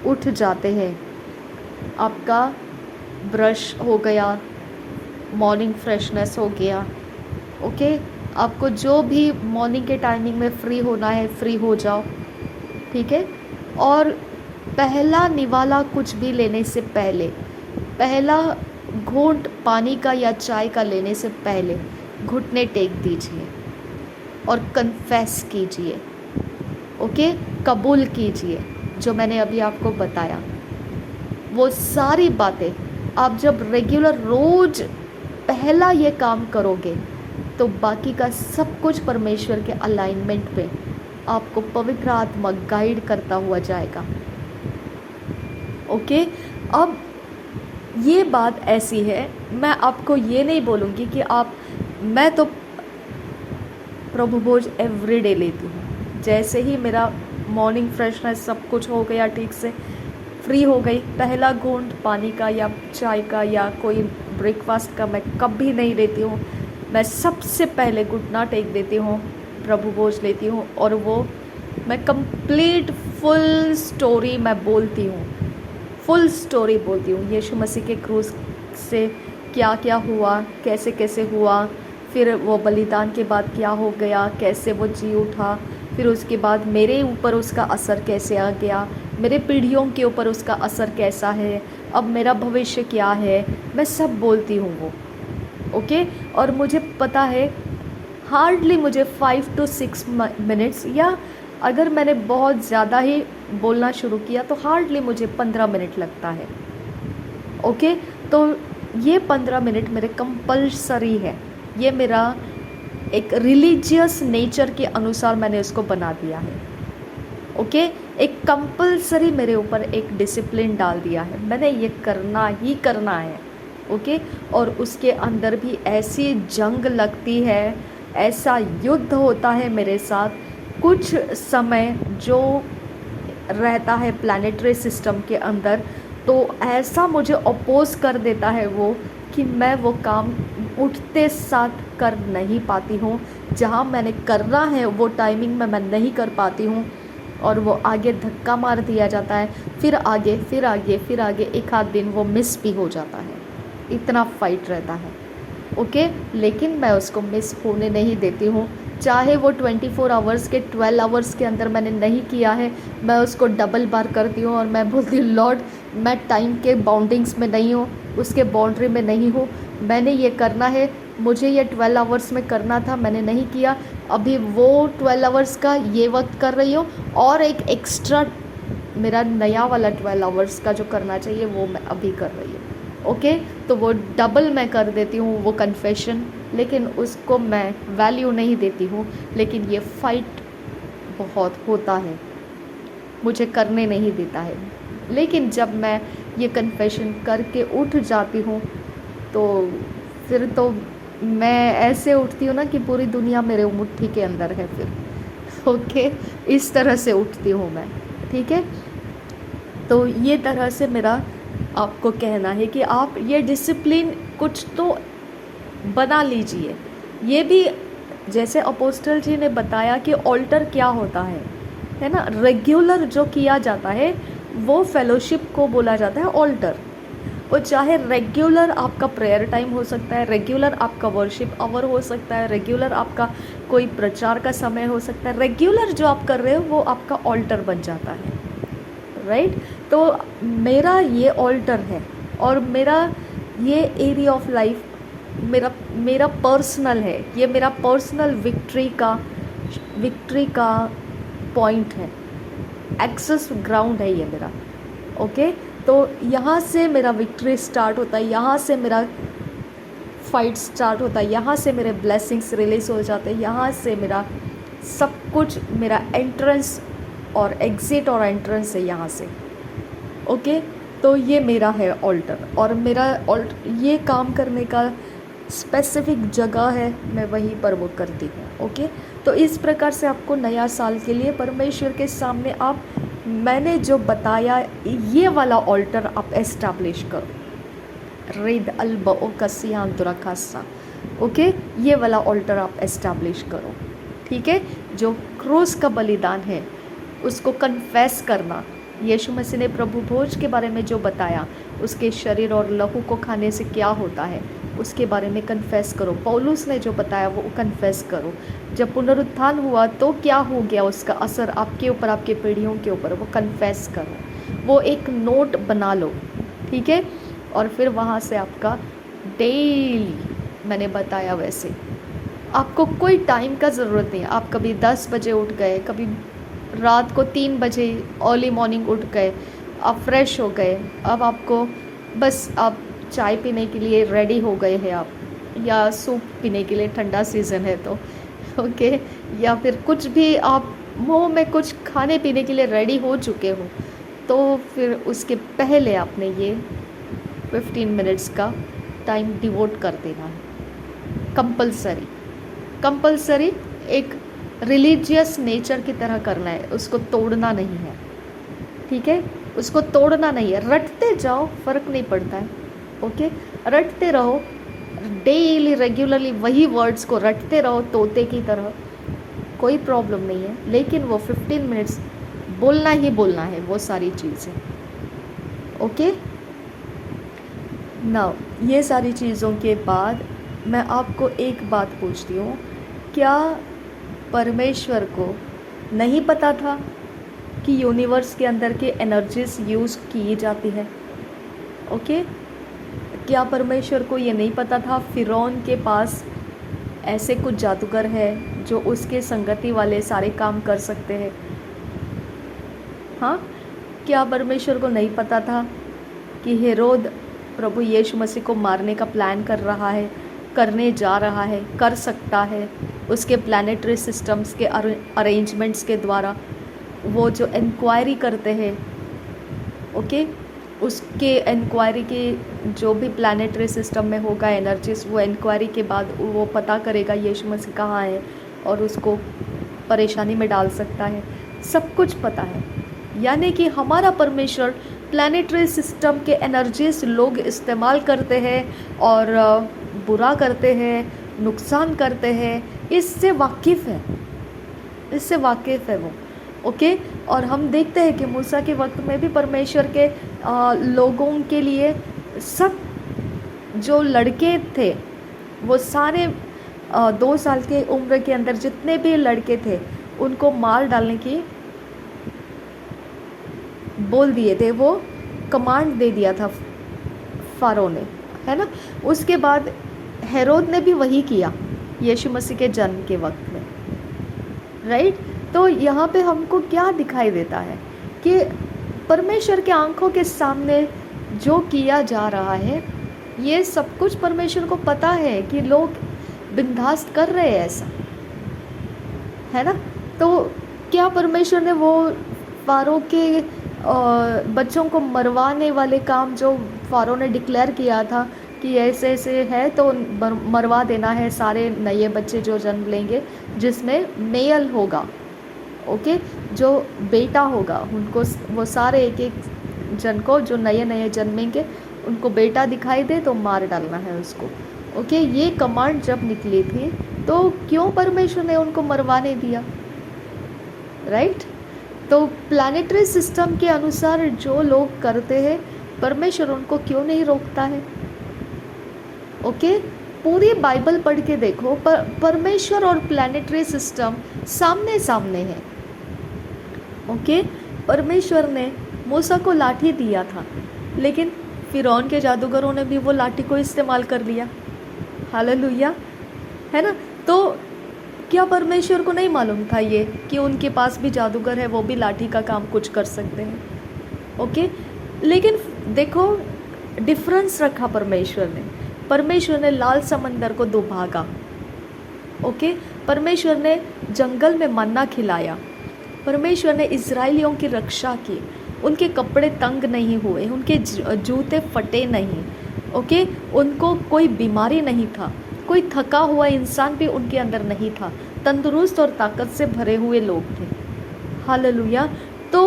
उठ जाते हैं, आपका ब्रश हो गया, मॉर्निंग फ्रेशनेस हो गया। ओके, आपको जो भी मॉर्निंग के टाइमिंग में फ्री होना है फ्री हो जाओ। ठीक है, और पहला निवाला कुछ भी लेने से पहले, पहला घूंट पानी का या चाय का लेने से पहले घुटने टेक दीजिए और कन्फेस कीजिए। ओके, कबूल कीजिए जो मैंने अभी आपको बताया। वो सारी बातें आप जब रेगुलर रोज़ पहला ये काम करोगे तो बाकी का सब कुछ परमेश्वर के अलाइनमेंट पे आपको पवित्र आत्मा गाइड करता हुआ जाएगा। ओके, अब ये बात ऐसी है, मैं आपको ये नहीं बोलूँगी कि मैं तो प्रभु भोज एवरीडे लेती हूँ, जैसे ही मेरा मॉर्निंग फ्रेशनेस सब कुछ हो गया, ठीक से फ्री हो गई, पहला घूंट पानी का या चाय का या कोई ब्रेकफास्ट का मैं कभी नहीं लेती हूँ। मैं सबसे पहले घुटना टेक देती हूँ, प्रभु भोज लेती हूँ, और वो मैं कंप्लीट फुल स्टोरी मैं बोलती हूँ, फुल स्टोरी बोलती हूँ, यीशु मसीह के क्रूस से क्या क्या हुआ, कैसे कैसे हुआ, फिर वो बलिदान के बाद क्या हो गया, कैसे वो जी उठा, फिर उसके बाद मेरे ऊपर उसका असर कैसे आ गया, मेरे पीढ़ियों के ऊपर उसका असर कैसा है, अब मेरा भविष्य क्या है, मैं सब बोलती हूँ वो। ओके, और मुझे पता है हार्डली मुझे 5 to 6 मिनट्स, या अगर मैंने बहुत ज़्यादा ही बोलना शुरू किया तो हार्डली मुझे 15 मिनट लगता है। ओके, तो ये 15 मिनट मेरे कंपल्सरी है, ये मेरा एक रिलीजियस नेचर के अनुसार मैंने उसको बना दिया है। ओके, एक कंपल्सरी मेरे ऊपर एक डिसिप्लिन डाल दिया है, मैंने ये करना ही करना है। ओके, और उसके अंदर भी ऐसी जंग लगती है, ऐसा युद्ध होता है मेरे साथ, कुछ समय जो रहता है प्लैनेटरी सिस्टम के अंदर, तो ऐसा मुझे अपोज कर देता है वो कि मैं वो काम उठते साथ कर नहीं पाती हूँ, जहाँ मैंने करना है वो टाइमिंग में मैं नहीं कर पाती हूँ, और वो आगे धक्का मार दिया जाता है, फिर आगे फिर आगे फिर आगे, एक आध दिन वो मिस भी हो जाता है, इतना फाइट रहता है। ओके, लेकिन मैं उसको मिस होने नहीं देती हूँ, चाहे वो 24 आवर्स के 12 आवर्स के अंदर मैंने नहीं किया है, मैं उसको डबल बार करती हूँ, और मैं बोलती हूँ लॉर्ड मैं टाइम के बाउंडिंग्स में नहीं हूँ, उसके बाउंड्री में नहीं हूँ, मैंने ये करना है, मुझे ये 12 आवर्स में करना था, मैंने नहीं किया, अभी वो 12 आवर्स का ये वक्त कर रही हूँ, और एक एक्स्ट्रा मेरा नया वाला 12 आवर्स का जो करना चाहिए वो मैं अभी कर रही हूँ। ओके, तो वो डबल मैं कर देती हूँ वो कन्फेशन, लेकिन उसको मैं वैल्यू नहीं देती हूँ। लेकिन ये फाइट बहुत होता है, मुझे करने नहीं देता है। लेकिन जब मैं ये कन्फेशन करके उठ जाती हूँ तो फिर तो मैं ऐसे उठती हूँ ना कि पूरी दुनिया मेरे मुट्ठी के अंदर है फिर। ओके, इस तरह से उठती हूँ मैं। ठीक है, तो ये तरह से मेरा आपको कहना है कि आप ये डिसिप्लिन कुछ तो बना लीजिए। ये भी जैसे अपोस्टल जी ने बताया कि ऑल्टर क्या होता है ना, रेगुलर जो किया जाता है वो फेलोशिप को बोला जाता है ऑल्टर। वो चाहे रेगुलर आपका प्रेयर टाइम हो सकता है, रेगुलर आपका वर्शिप आवर हो सकता है, रेगुलर आपका कोई प्रचार का समय हो सकता है, रेगुलर जो आप कर रहे हो वो आपका ऑल्टर बन जाता है, राइट। तो मेरा ये ऑल्टर है, और मेरा ये एरिया ऑफ लाइफ मेरा पर्सनल है, ये मेरा पर्सनल विक्ट्री का पॉइंट है, एक्सेस ग्राउंड है ये मेरा। ओके, तो यहाँ से मेरा विक्ट्री स्टार्ट होता है, यहाँ से मेरा फाइट स्टार्ट होता है, यहाँ से मेरे ब्लेसिंग्स रिलीज हो जाते हैं, यहाँ से मेरा सब कुछ, मेरा एंट्रेंस और एग्ज़िट और एंट्रेंस है यहाँ से। ओके, तो ये मेरा है ऑल्टर, और मेरा ये काम करने का स्पेसिफिक जगह है, मैं वहीं पर वो करती हूँ। ओके, तो इस प्रकार से आपको नया साल के लिए परमेश्वर के सामने आप, मैंने जो बताया ये वाला ऑल्टर आप एस्टैब्लिश करो। रिद अल्बो कसियांतुरा खासा। ओके, ये वाला ऑल्टर आप एस्टैब्लिश करो। ठीक है, जो क्रूस का बलिदान है उसको कन्फेस करना, यीशु मसीह ने प्रभु भोज के बारे में जो बताया, उसके शरीर और लहू को खाने से क्या होता है उसके बारे में कन्फेस करो। पौलुस ने जो बताया वो कन्फेस करो। जब पुनरुत्थान हुआ तो क्या हो गया, उसका असर आपके ऊपर, आपके पीढ़ियों के ऊपर, वो कन्फेस करो, वो एक नोट बना लो। ठीक है, और फिर वहाँ से आपका डेली, मैंने बताया वैसे, आपको कोई टाइम का ज़रूरत नहीं है। आप कभी 10 बजे उठ गए, कभी रात को 3 बजे अर्ली मॉर्निंग उठ गए, आप फ्रेश हो गए, अब आपको बस आप चाय पीने के लिए रेडी हो गए हैं आप, या सूप पीने के लिए, ठंडा सीज़न है तो ओके, या फिर कुछ भी आप मुंह में कुछ खाने पीने के लिए रेडी हो चुके हो, तो फिर उसके पहले आपने ये 15 मिनट्स का टाइम डिवोट कर देना है। कंपल्सरी एक रिलीजियस नेचर की तरह करना है, उसको तोड़ना नहीं है। ठीक है, उसको तोड़ना नहीं है, रटते जाओ, फ़र्क नहीं पड़ता है। ओके, रटते रहो डेली, रेगुलरली वही वर्ड्स को रटते रहो तोते की तरह, कोई प्रॉब्लम नहीं है। लेकिन वो 15 मिनट्स बोलना ही बोलना है वो सारी चीज़ें। ओके, नाउ ये सारी चीज़ों के बाद मैं आपको एक बात पूछती हूँ, क्या परमेश्वर को नहीं पता था कि यूनिवर्स के अंदर की एनर्जीज यूज़ की जाती है? ओके, क्या परमेश्वर को ये नहीं पता था फिरौन के पास ऐसे कुछ जादूगर है जो उसके संगति वाले सारे काम कर सकते हैं? हाँ, क्या परमेश्वर को नहीं पता था कि हेरोद प्रभु यीशु मसीह को मारने का प्लान कर रहा है, करने जा रहा है, कर सकता है, उसके प्लानिटरी सिस्टम्स के अरेंजमेंट्स के द्वारा, वो जो इंक्वायरी करते हैं, ओके, उसके इंक्वायरी के जो भी प्लानिटरी सिस्टम में होगा एनर्जीज, वो इंक्वायरी के बाद वो पता करेगा यीशु मसीह कहाँ है और उसको परेशानी में डाल सकता है, सब कुछ पता है। यानी कि हमारा परमेश्वर प्लानिटरी सिस्टम के एनर्जीज लोग इस्तेमाल करते हैं और बुरा करते हैं, नुकसान करते हैं, इससे वाकिफ़ है, इससे वाकिफ़ है वो। ओके, और हम देखते हैं कि मूसा के वक्त में भी परमेश्वर के लोगों के लिए सब जो लड़के थे वो सारे 2 साल के उम्र के अंदर जितने भी लड़के थे उनको मार डालने की बोल दिए थे, वो कमांड दे दिया था फ़ारो ने, है ना। उसके बाद हेरोद ने भी वही किया यीशु मसीह के जन्म के वक्त में, राइट। तो यहाँ पे हमको क्या दिखाई देता है कि परमेश्वर के आंखों के सामने जो किया जा रहा है, ये सब कुछ परमेश्वर को पता है कि लोग बिंदास्त कर रहे हैं ऐसा, है ना। तो क्या परमेश्वर ने वो फारो के बच्चों को मरवाने वाले काम जो फारो ने डिक्लेयर किया था कि ऐसे ऐसे है तो मरवा देना है सारे नए बच्चे जो जन्म लेंगे, जिसमें मेल होगा, ओके, जो बेटा होगा, उनको वो सारे एक एक जन को जो नए नए जन्मेंगे उनको बेटा दिखाई दे तो मार डालना है उसको, ओके। ये कमांड जब निकली थी तो क्यों परमेश्वर ने उनको मरवाने दिया, राइट। तो प्लैनेटरी सिस्टम के अनुसार जो लोग करते हैं परमेश्वर उनको क्यों नहीं रोकता है, ओके। पूरी बाइबल पढ़ के देखो, परमेश्वर और प्लैनेटरी सिस्टम सामने सामने है, ओके। परमेश्वर ने मूसा को लाठी दिया था, लेकिन फिरौन के जादूगरों ने भी वो लाठी को इस्तेमाल कर लिया, हालेलुया, है ना। तो क्या परमेश्वर को नहीं मालूम था ये कि उनके पास भी जादूगर है, वो भी लाठी का काम कुछ कर सकते हैं, ओके। लेकिन देखो डिफरेंस रखा परमेश्वर ने लाल समंदर को 2 भागा, ओके। परमेश्वर ने जंगल में मन्ना खिलाया, परमेश्वर ने इज़राइलियों की रक्षा की, उनके कपड़े तंग नहीं हुए, उनके जूते फटे नहीं, ओके। उनको कोई बीमारी नहीं था, कोई थका हुआ इंसान भी उनके अंदर नहीं था, तंदुरुस्त और ताकत से भरे हुए लोग थे, हालेलुया। तो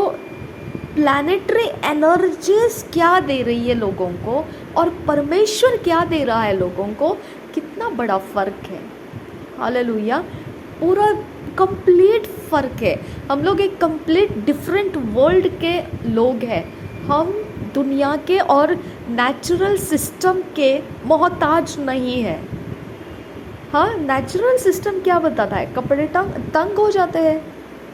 प्लैनेटरी एनर्जीज क्या दे रही है लोगों को और परमेश्वर क्या दे रहा है लोगों को, कितना बड़ा फ़र्क है, हालेलुया। पूरा कंप्लीट फ़र्क है। हम लोग एक कंप्लीट डिफरेंट वर्ल्ड के लोग हैं। हम दुनिया के और नेचुरल सिस्टम के मोहताज नहीं है। हाँ, नेचुरल सिस्टम क्या बताता है, कपड़े तंग हो जाते हैं,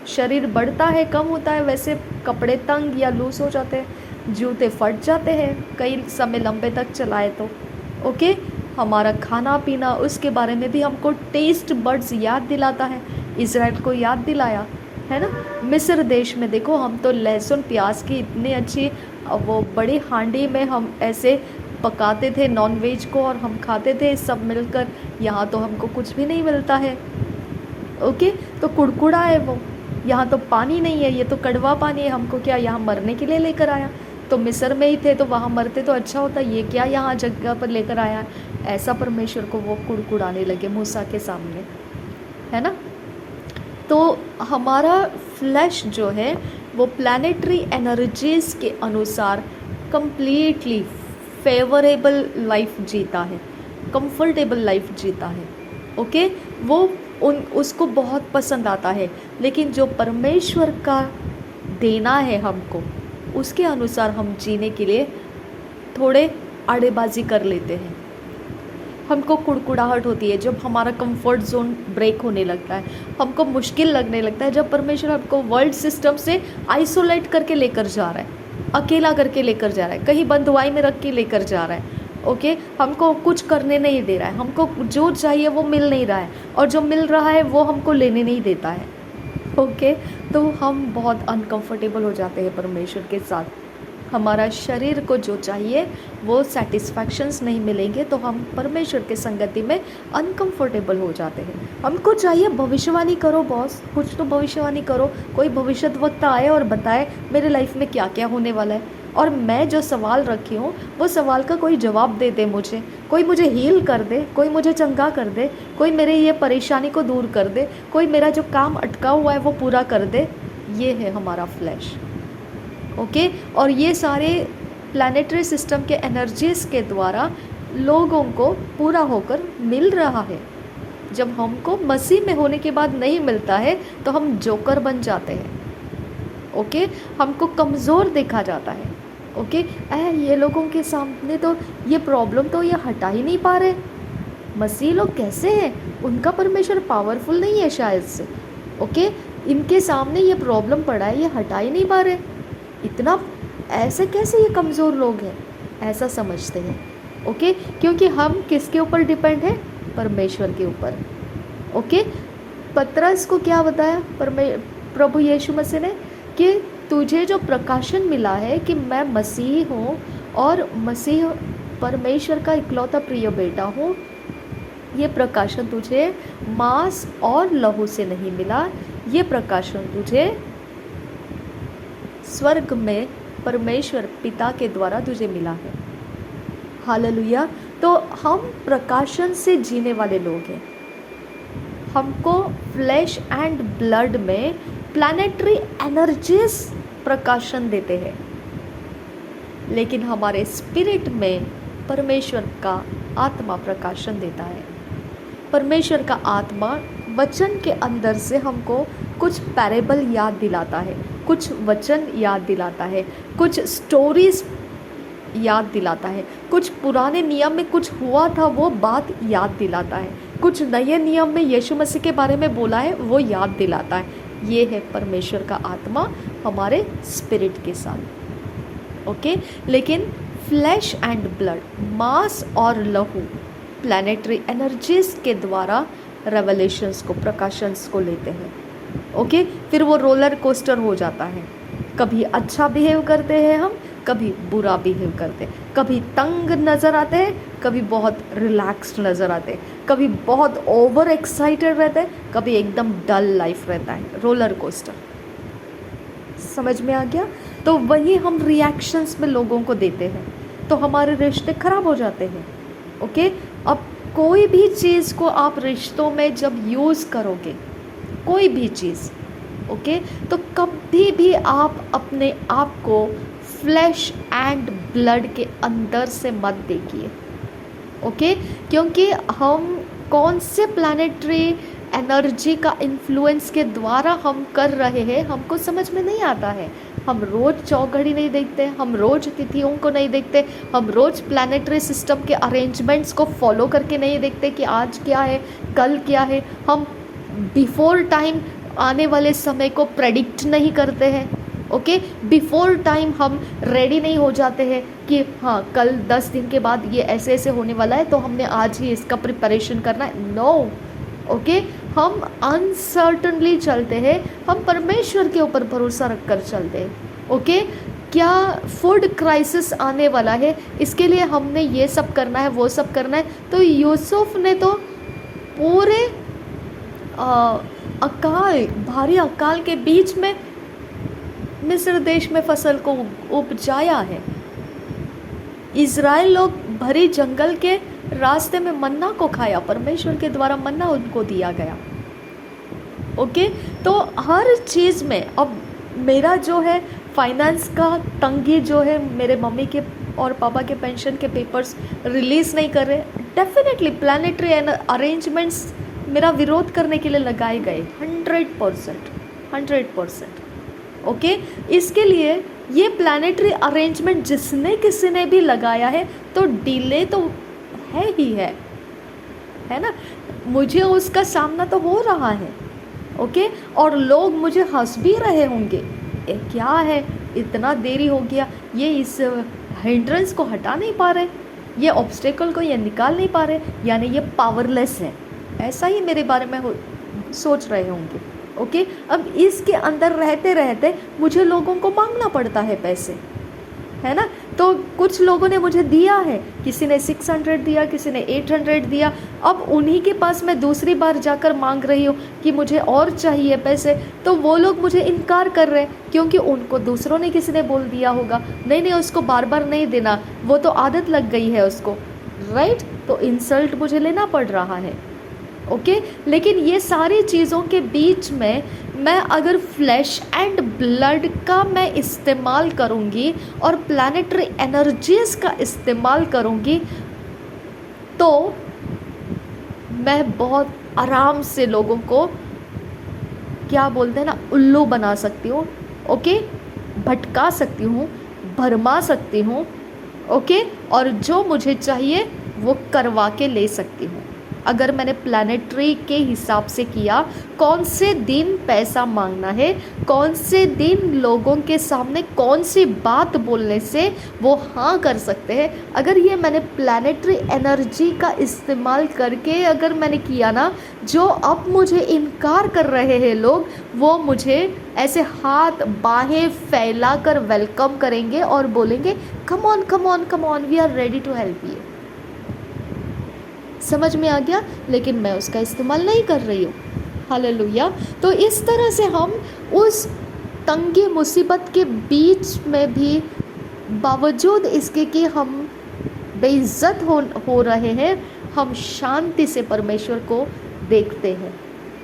शरीर बढ़ता है कम होता है, वैसे कपड़े तंग या लूज हो जाते हैं, जूते फट जाते हैं कई समय लंबे तक चलाए तो, ओके। हमारा खाना पीना, उसके बारे में भी हमको टेस्ट बड्स याद दिलाता है, इज़राइल को याद दिलाया है ना। मिस्र देश में देखो, हम तो लहसुन प्याज की इतनी अच्छी वो बड़ी हांडी में हम ऐसे पकाते थे नॉनवेज को और हम खाते थे सब मिलकर। यहाँ तो हमको कुछ भी नहीं मिलता है, ओके। तो कुड़कुड़ा है वो, यहाँ तो पानी नहीं है, ये तो कड़वा पानी है, हमको क्या यहाँ मरने के लिए लेकर आया। तो मिस्र में ही थे तो वहाँ मरते तो अच्छा होता, ये क्या यहाँ जगह पर लेकर आया। ऐसा परमेश्वर को वो कुड़कुड़ाने लगे मूसा के सामने, है ना। तो हमारा फ्लैश जो है वो प्लैनेटरी एनर्जीज़ के अनुसार कंप्लीटली फेवरेबल लाइफ जीता है, कंफर्टेबल लाइफ जीता है, ओके। वो उसको बहुत पसंद आता है, लेकिन जो परमेश्वर का देना है हमको, उसके अनुसार हम जीने के लिए थोड़े आड़ेबाजी कर लेते हैं। हमको कुड़कुड़ाहट होती है जब हमारा कंफर्ट जोन ब्रेक होने लगता है, हमको मुश्किल लगने लगता है जब परमेश्वर हमको वर्ल्ड सिस्टम से आइसोलेट करके लेकर जा रहा है, अकेला करके लेकर जा रहा है, कहीं बंधुआई में रख के लेकर जा रहा है, ओके। हमको कुछ करने नहीं दे रहा है, हमको जो चाहिए वो मिल नहीं रहा है, और जो मिल रहा है वो हमको लेने नहीं देता है, ओके। तो हम बहुत अनकंफर्टेबल हो जाते हैं परमेश्वर के साथ। हमारा शरीर को जो चाहिए वो सेटिस्फैक्शंस नहीं मिलेंगे तो हम परमेश्वर के संगति में अनकंफर्टेबल हो जाते हैं। हमको चाहिए भविष्यवाणी करो बॉस, कुछ तो भविष्यवाणी करो, कोई भविष्यद्वक्ता आए और बताए मेरे लाइफ में क्या क्या होने वाला है, और मैं जो सवाल रखी हूँ वो सवाल का कोई जवाब दे दे मुझे, कोई मुझे हील कर दे, कोई मुझे चंगा कर दे, कोई मेरे ये परेशानी को दूर कर दे, कोई मेरा जो काम अटका हुआ है वो पूरा कर दे। ये है हमारा फ्लैश, ओके। और ये सारे प्लैनेटरी सिस्टम के एनर्जीज़ के द्वारा लोगों को पूरा होकर मिल रहा है। जब हमको मसीह में होने के बाद नहीं मिलता है तो हम जोकर बन जाते हैं, ओके। हमको कमज़ोर देखा जाता है, ओके। ये लोगों के सामने तो ये प्रॉब्लम तो ये हटा ही नहीं पा रहे, मसीह लोग कैसे हैं, उनका परमेश्वर पावरफुल नहीं है शायद से, ओके। इनके सामने ये प्रॉब्लम पड़ा है, ये हटा ही नहीं पा रहे, इतना ऐसे कैसे ये कमज़ोर लोग हैं, ऐसा समझते हैं। ओके, क्योंकि हम किसके ऊपर डिपेंड है? परमेश्वर के ऊपर। ओके, पतरस को क्या बताया प्रभु यीशु मसीह ने कि तुझे जो प्रकाशन मिला है कि मैं मसीह हूँ और मसीह परमेश्वर का इकलौता प्रिय बेटा हूँ, ये प्रकाशन तुझे मांस और लहू से नहीं मिला, ये प्रकाशन तुझे स्वर्ग में परमेश्वर पिता के द्वारा तुझे मिला है। हालेलुया। तो हम प्रकाशन से जीने वाले लोग हैं। हमको फ्लैश एंड ब्लड में प्लैनेटरी एनर्जीज प्रकाशन देते हैं, लेकिन हमारे स्पिरिट में परमेश्वर का आत्मा प्रकाशन देता है। परमेश्वर का आत्मा वचन के अंदर से हमको कुछ पैरेबल याद दिलाता है, कुछ वचन याद दिलाता है, कुछ स्टोरीज याद दिलाता है, कुछ पुराने नियम में कुछ हुआ था वो बात याद दिलाता है, कुछ नए नियम में यीशु मसीह के बारे में बोला है वो याद दिलाता है। ये है परमेश्वर का आत्मा हमारे स्पिरिट के साथ। ओके, लेकिन फ्लैश एंड ब्लड, मांस और लहू प्लैनेटरी एनर्जीज के द्वारा रेवलेशंस को, प्रकाशंस को लेते हैं। ओके, फिर वो रोलर कोस्टर हो जाता है। कभी अच्छा बिहेव करते हैं हम, कभी बुरा बिहेव करते हैं, कभी तंग नज़र आते हैं, कभी बहुत रिलैक्स्ड नज़र आते हैं, कभी बहुत ओवर एक्साइटेड रहते हैं, कभी एकदम डल लाइफ रहता है। रोलर कोस्टर, समझ में आ गया? तो वही हम रिएक्शंस में लोगों को देते हैं, तो हमारे रिश्ते खराब हो जाते हैं। ओके, अब कोई भी चीज़ को आप रिश्तों में जब यूज़ करोगे, कोई भी चीज़, ओके, तो कभी भी आप अपने आप को फ्लैश एंड ब्लड के अंदर से मत देखिए। ओके, क्योंकि हम कौन से प्लैनेटरी एनर्जी का इन्फ्लुएंस के द्वारा हम कर रहे हैं हमको समझ में नहीं आता है। हम रोज़ चौघड़ी नहीं देखते, हम रोज़ तिथियों को नहीं देखते, हम रोज़ प्लैनेटरी सिस्टम के अरेंजमेंट्स को फॉलो करके नहीं देखते कि आज क्या है, कल क्या है। हम बिफोर टाइम आने वाले समय को प्रेडिक्ट नहीं करते हैं। ओके, बिफोर टाइम हम रेडी नहीं हो जाते हैं कि हाँ कल 10 दिन के बाद ये ऐसे ऐसे होने वाला है तो हमने आज ही इसका प्रिपरेशन करना है। नो, ओके, हम अनसर्टनली चलते हैं, हम परमेश्वर के ऊपर भरोसा रख कर चलते हैं। ओके, क्या फूड क्राइसिस आने वाला है, इसके लिए हमने ये सब करना है, वो सब करना है। तो यूसुफ ने तो पूरे अकाल, भारी अकाल के बीच में मिस्र देश में फसल को उपजाया है। इज़राइल लोग भरी जंगल के रास्ते में मन्ना को खाया, परमेश्वर के द्वारा मन्ना उनको दिया गया। ओके, तो हर चीज़ में अब मेरा जो है फाइनेंस का तंगी जो है, मेरे मम्मी के और पापा के पेंशन के पेपर्स रिलीज़ नहीं कर रहे, डेफिनेटली प्लैनेटरी अरेंजमेंट्स मेरा विरोध करने के लिए लगाए गए 100%। ओके, इसके लिए ये प्लैनेटरी अरेंजमेंट जिसने किसी ने भी लगाया है तो डिले तो है ही है ना, मुझे उसका सामना तो हो रहा है। ओके, और लोग मुझे हंस भी रहे होंगे, क्या है इतना देरी हो गया, ये इस हिंड्रेंस को हटा नहीं पा रहे, ये ऑब्स्टेकल को ये निकाल नहीं पा रहे, यानी ये पावरलेस है, ऐसा ही मेरे बारे में सोच रहे होंगे। ओके, अब इसके अंदर रहते रहते मुझे लोगों को मांगना पड़ता है पैसे, है ना। तो कुछ लोगों ने मुझे दिया है, किसी ने 600 दिया, किसी ने 800 दिया। अब उन्हीं के पास मैं दूसरी बार जाकर मांग रही हूँ कि मुझे और चाहिए पैसे, तो वो लोग मुझे इनकार कर रहे हैं क्योंकि उनको दूसरों ने किसी ने बोल दिया होगा नहीं उसको बार बार नहीं देना, वो तो आदत लग गई है उसको, राइट। तो इंसल्ट मुझे लेना पड़ रहा है। ओके, लेकिन ये सारी चीज़ों के बीच में मैं अगर फ्लैश एंड ब्लड का मैं इस्तेमाल करूँगी और प्लैनेटरी एनर्जीज़ का इस्तेमाल करूँगी तो मैं बहुत आराम से लोगों को क्या बोलते हैं ना, उल्लू बना सकती हूँ। ओके, भटका सकती हूँ, भरमा सकती हूँ। ओके, और जो मुझे चाहिए वो करवा के ले सकती हूँ। अगर मैंने प्लानेटरी के हिसाब से किया, कौन से दिन पैसा मांगना है, कौन से दिन लोगों के सामने कौन सी बात बोलने से वो हाँ कर सकते हैं, अगर ये मैंने प्लानेटरी एनर्जी का इस्तेमाल करके अगर मैंने किया ना, जो अब मुझे इनकार कर रहे हैं लोग, वो मुझे ऐसे हाथ बाहें फैला कर वेलकम करेंगे और बोलेंगे come on come on come on, we are ready to help you. समझ में आ गया? लेकिन मैं उसका इस्तेमाल नहीं कर रही हूँ। हालेलुया। तो इस तरह से हम उस तंगी मुसीबत के बीच में भी, बावजूद इसके कि हम बेइज्जत हो रहे हैं, हम शांति से परमेश्वर को देखते हैं।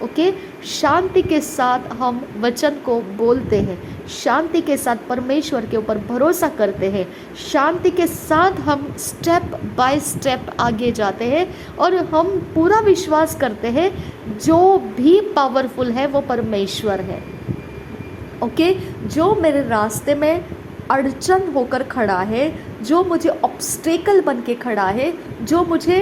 ओके, शांति के साथ हम वचन को बोलते हैं, शांति के साथ परमेश्वर के ऊपर भरोसा करते हैं, शांति के साथ हम स्टेप बाय स्टेप आगे जाते हैं और हम पूरा विश्वास करते हैं जो भी पावरफुल है वो परमेश्वर है। ओके, जो मेरे रास्ते में अड़चन होकर खड़ा है, जो मुझे ऑब्स्टेकल बन के खड़ा है, जो मुझे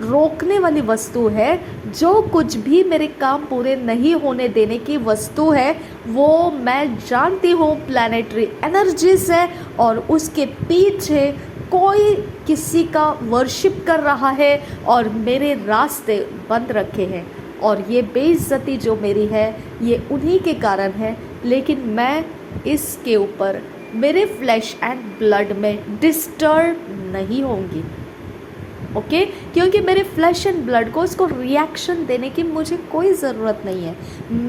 रोकने वाली वस्तु है, जो कुछ भी मेरे काम पूरे नहीं होने देने की वस्तु है, वो मैं जानती हूँ प्लैनेटरी एनर्जीज है और उसके पीछे कोई किसी का वर्शिप कर रहा है और मेरे रास्ते बंद रखे हैं और ये बेइज्जती जो मेरी है ये उन्हीं के कारण है। लेकिन मैं इसके ऊपर मेरे फ्लैश एंड ब्लड में डिस्टर्ब नहीं होंगी। ओके, क्योंकि मेरे फ्लैश एंड ब्लड को उसको रिएक्शन देने की मुझे कोई ज़रूरत नहीं है।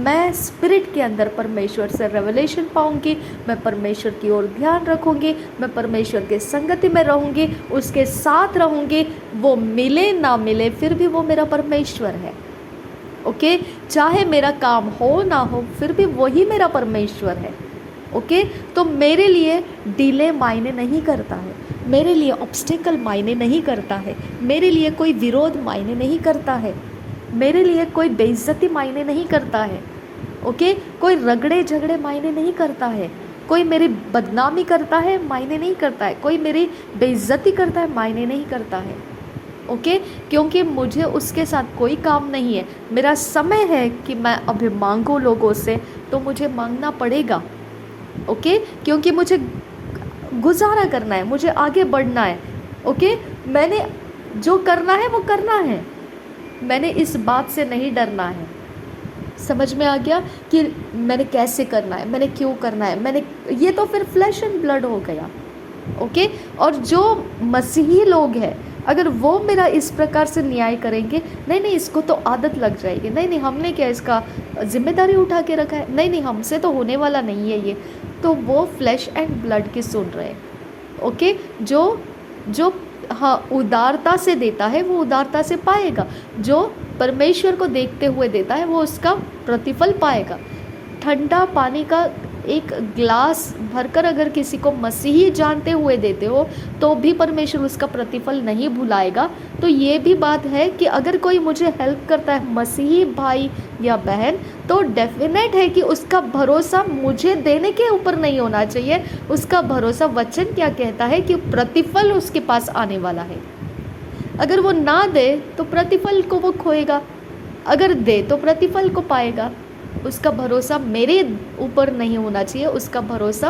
मैं स्पिरिट के अंदर परमेश्वर से रेवलेशन पाऊंगी, मैं परमेश्वर की ओर ध्यान रखूंगी, मैं परमेश्वर के संगति में रहूंगी, उसके साथ रहूंगी। वो मिले ना मिले फिर भी वो मेरा परमेश्वर है। ओके, चाहे मेरा काम हो ना हो फिर भी वही मेरा परमेश्वर है। ओके, तो मेरे लिए डिले मायने नहीं करता है, मेरे लिए ऑब्स्टेकल मायने नहीं करता है, मेरे लिए कोई विरोध मायने नहीं करता है, मेरे लिए कोई बेइज्जती मायने नहीं करता है। ओके, कोई रगड़े झगड़े मायने नहीं करता है, कोई मेरी बदनामी करता है मायने नहीं करता है, कोई मेरी बेइज्जती करता है मायने नहीं करता है। ओके, क्योंकि मुझे उसके साथ कोई काम नहीं है। मेरा समय है कि मैं अभी मांगूँ लोगों से, तो मुझे मांगना पड़ेगा। ओके, क्योंकि मुझे गुजारा करना है, मुझे आगे बढ़ना है। ओके, मैंने जो करना है वो करना है, मैंने इस बात से नहीं डरना है। समझ में आ गया कि मैंने कैसे करना है, मैंने क्यों करना है, मैंने ये तो फिर फ्लैश एंड ब्लड हो गया। ओके, और जो मसीही लोग हैं अगर वो मेरा इस प्रकार से न्याय करेंगे, नहीं नहीं इसको तो आदत लग जाएगी, नहीं नहीं हमने क्या इसका जिम्मेदारी उठा के रखा है, नहीं नहीं हमसे तो होने वाला नहीं है ये, तो वो फ्लैश एंड ब्लड की सुन रहे हैं। ओके, जो हाँ उदारता से देता है वो उदारता से पाएगा, जो परमेश्वर को देखते हुए देता है वो उसका प्रतिफल पाएगा। ठंडा पानी का एक ग्लास भरकर अगर किसी को मसीही जानते हुए देते हो तो भी परमेश्वर उसका प्रतिफल नहीं भुलाएगा। तो ये भी बात है कि अगर कोई मुझे हेल्प करता है मसीही भाई या बहन, तो डेफिनेट है कि उसका भरोसा मुझे देने के ऊपर नहीं होना चाहिए, उसका भरोसा वचन क्या कहता है कि प्रतिफल उसके पास आने वाला है। अगर वो ना दे तो प्रतिफल को वो खोएगा, अगर दे तो प्रतिफल को पाएगा। उसका भरोसा मेरे ऊपर नहीं होना चाहिए, उसका भरोसा।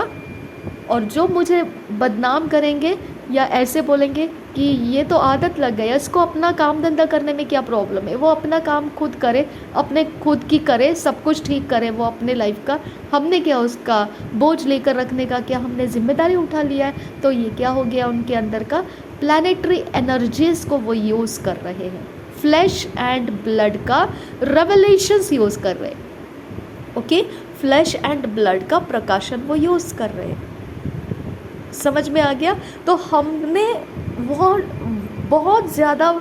और जो मुझे बदनाम करेंगे या ऐसे बोलेंगे कि ये तो आदत लग गया, इसको अपना काम धंधा करने में क्या प्रॉब्लम है, वो अपना काम खुद करे, अपने खुद की करे, सब कुछ ठीक करे वो अपने लाइफ का, हमने क्या उसका बोझ लेकर रखने का क्या हमने जिम्मेदारी उठा लिया है। तो ये क्या हो गया, उनके अंदर का प्लैनेटरी एनर्जीज को वो यूज़ कर रहे हैं, फ्लैश एंड ब्लड का रेवलेशंस यूज़ कर रहे हैं। ओके, फ्लैश एंड ब्लड का प्रकाशन वो यूज़ कर रहे हैं। समझ में आ गया? तो हमने बहुत ज़्यादा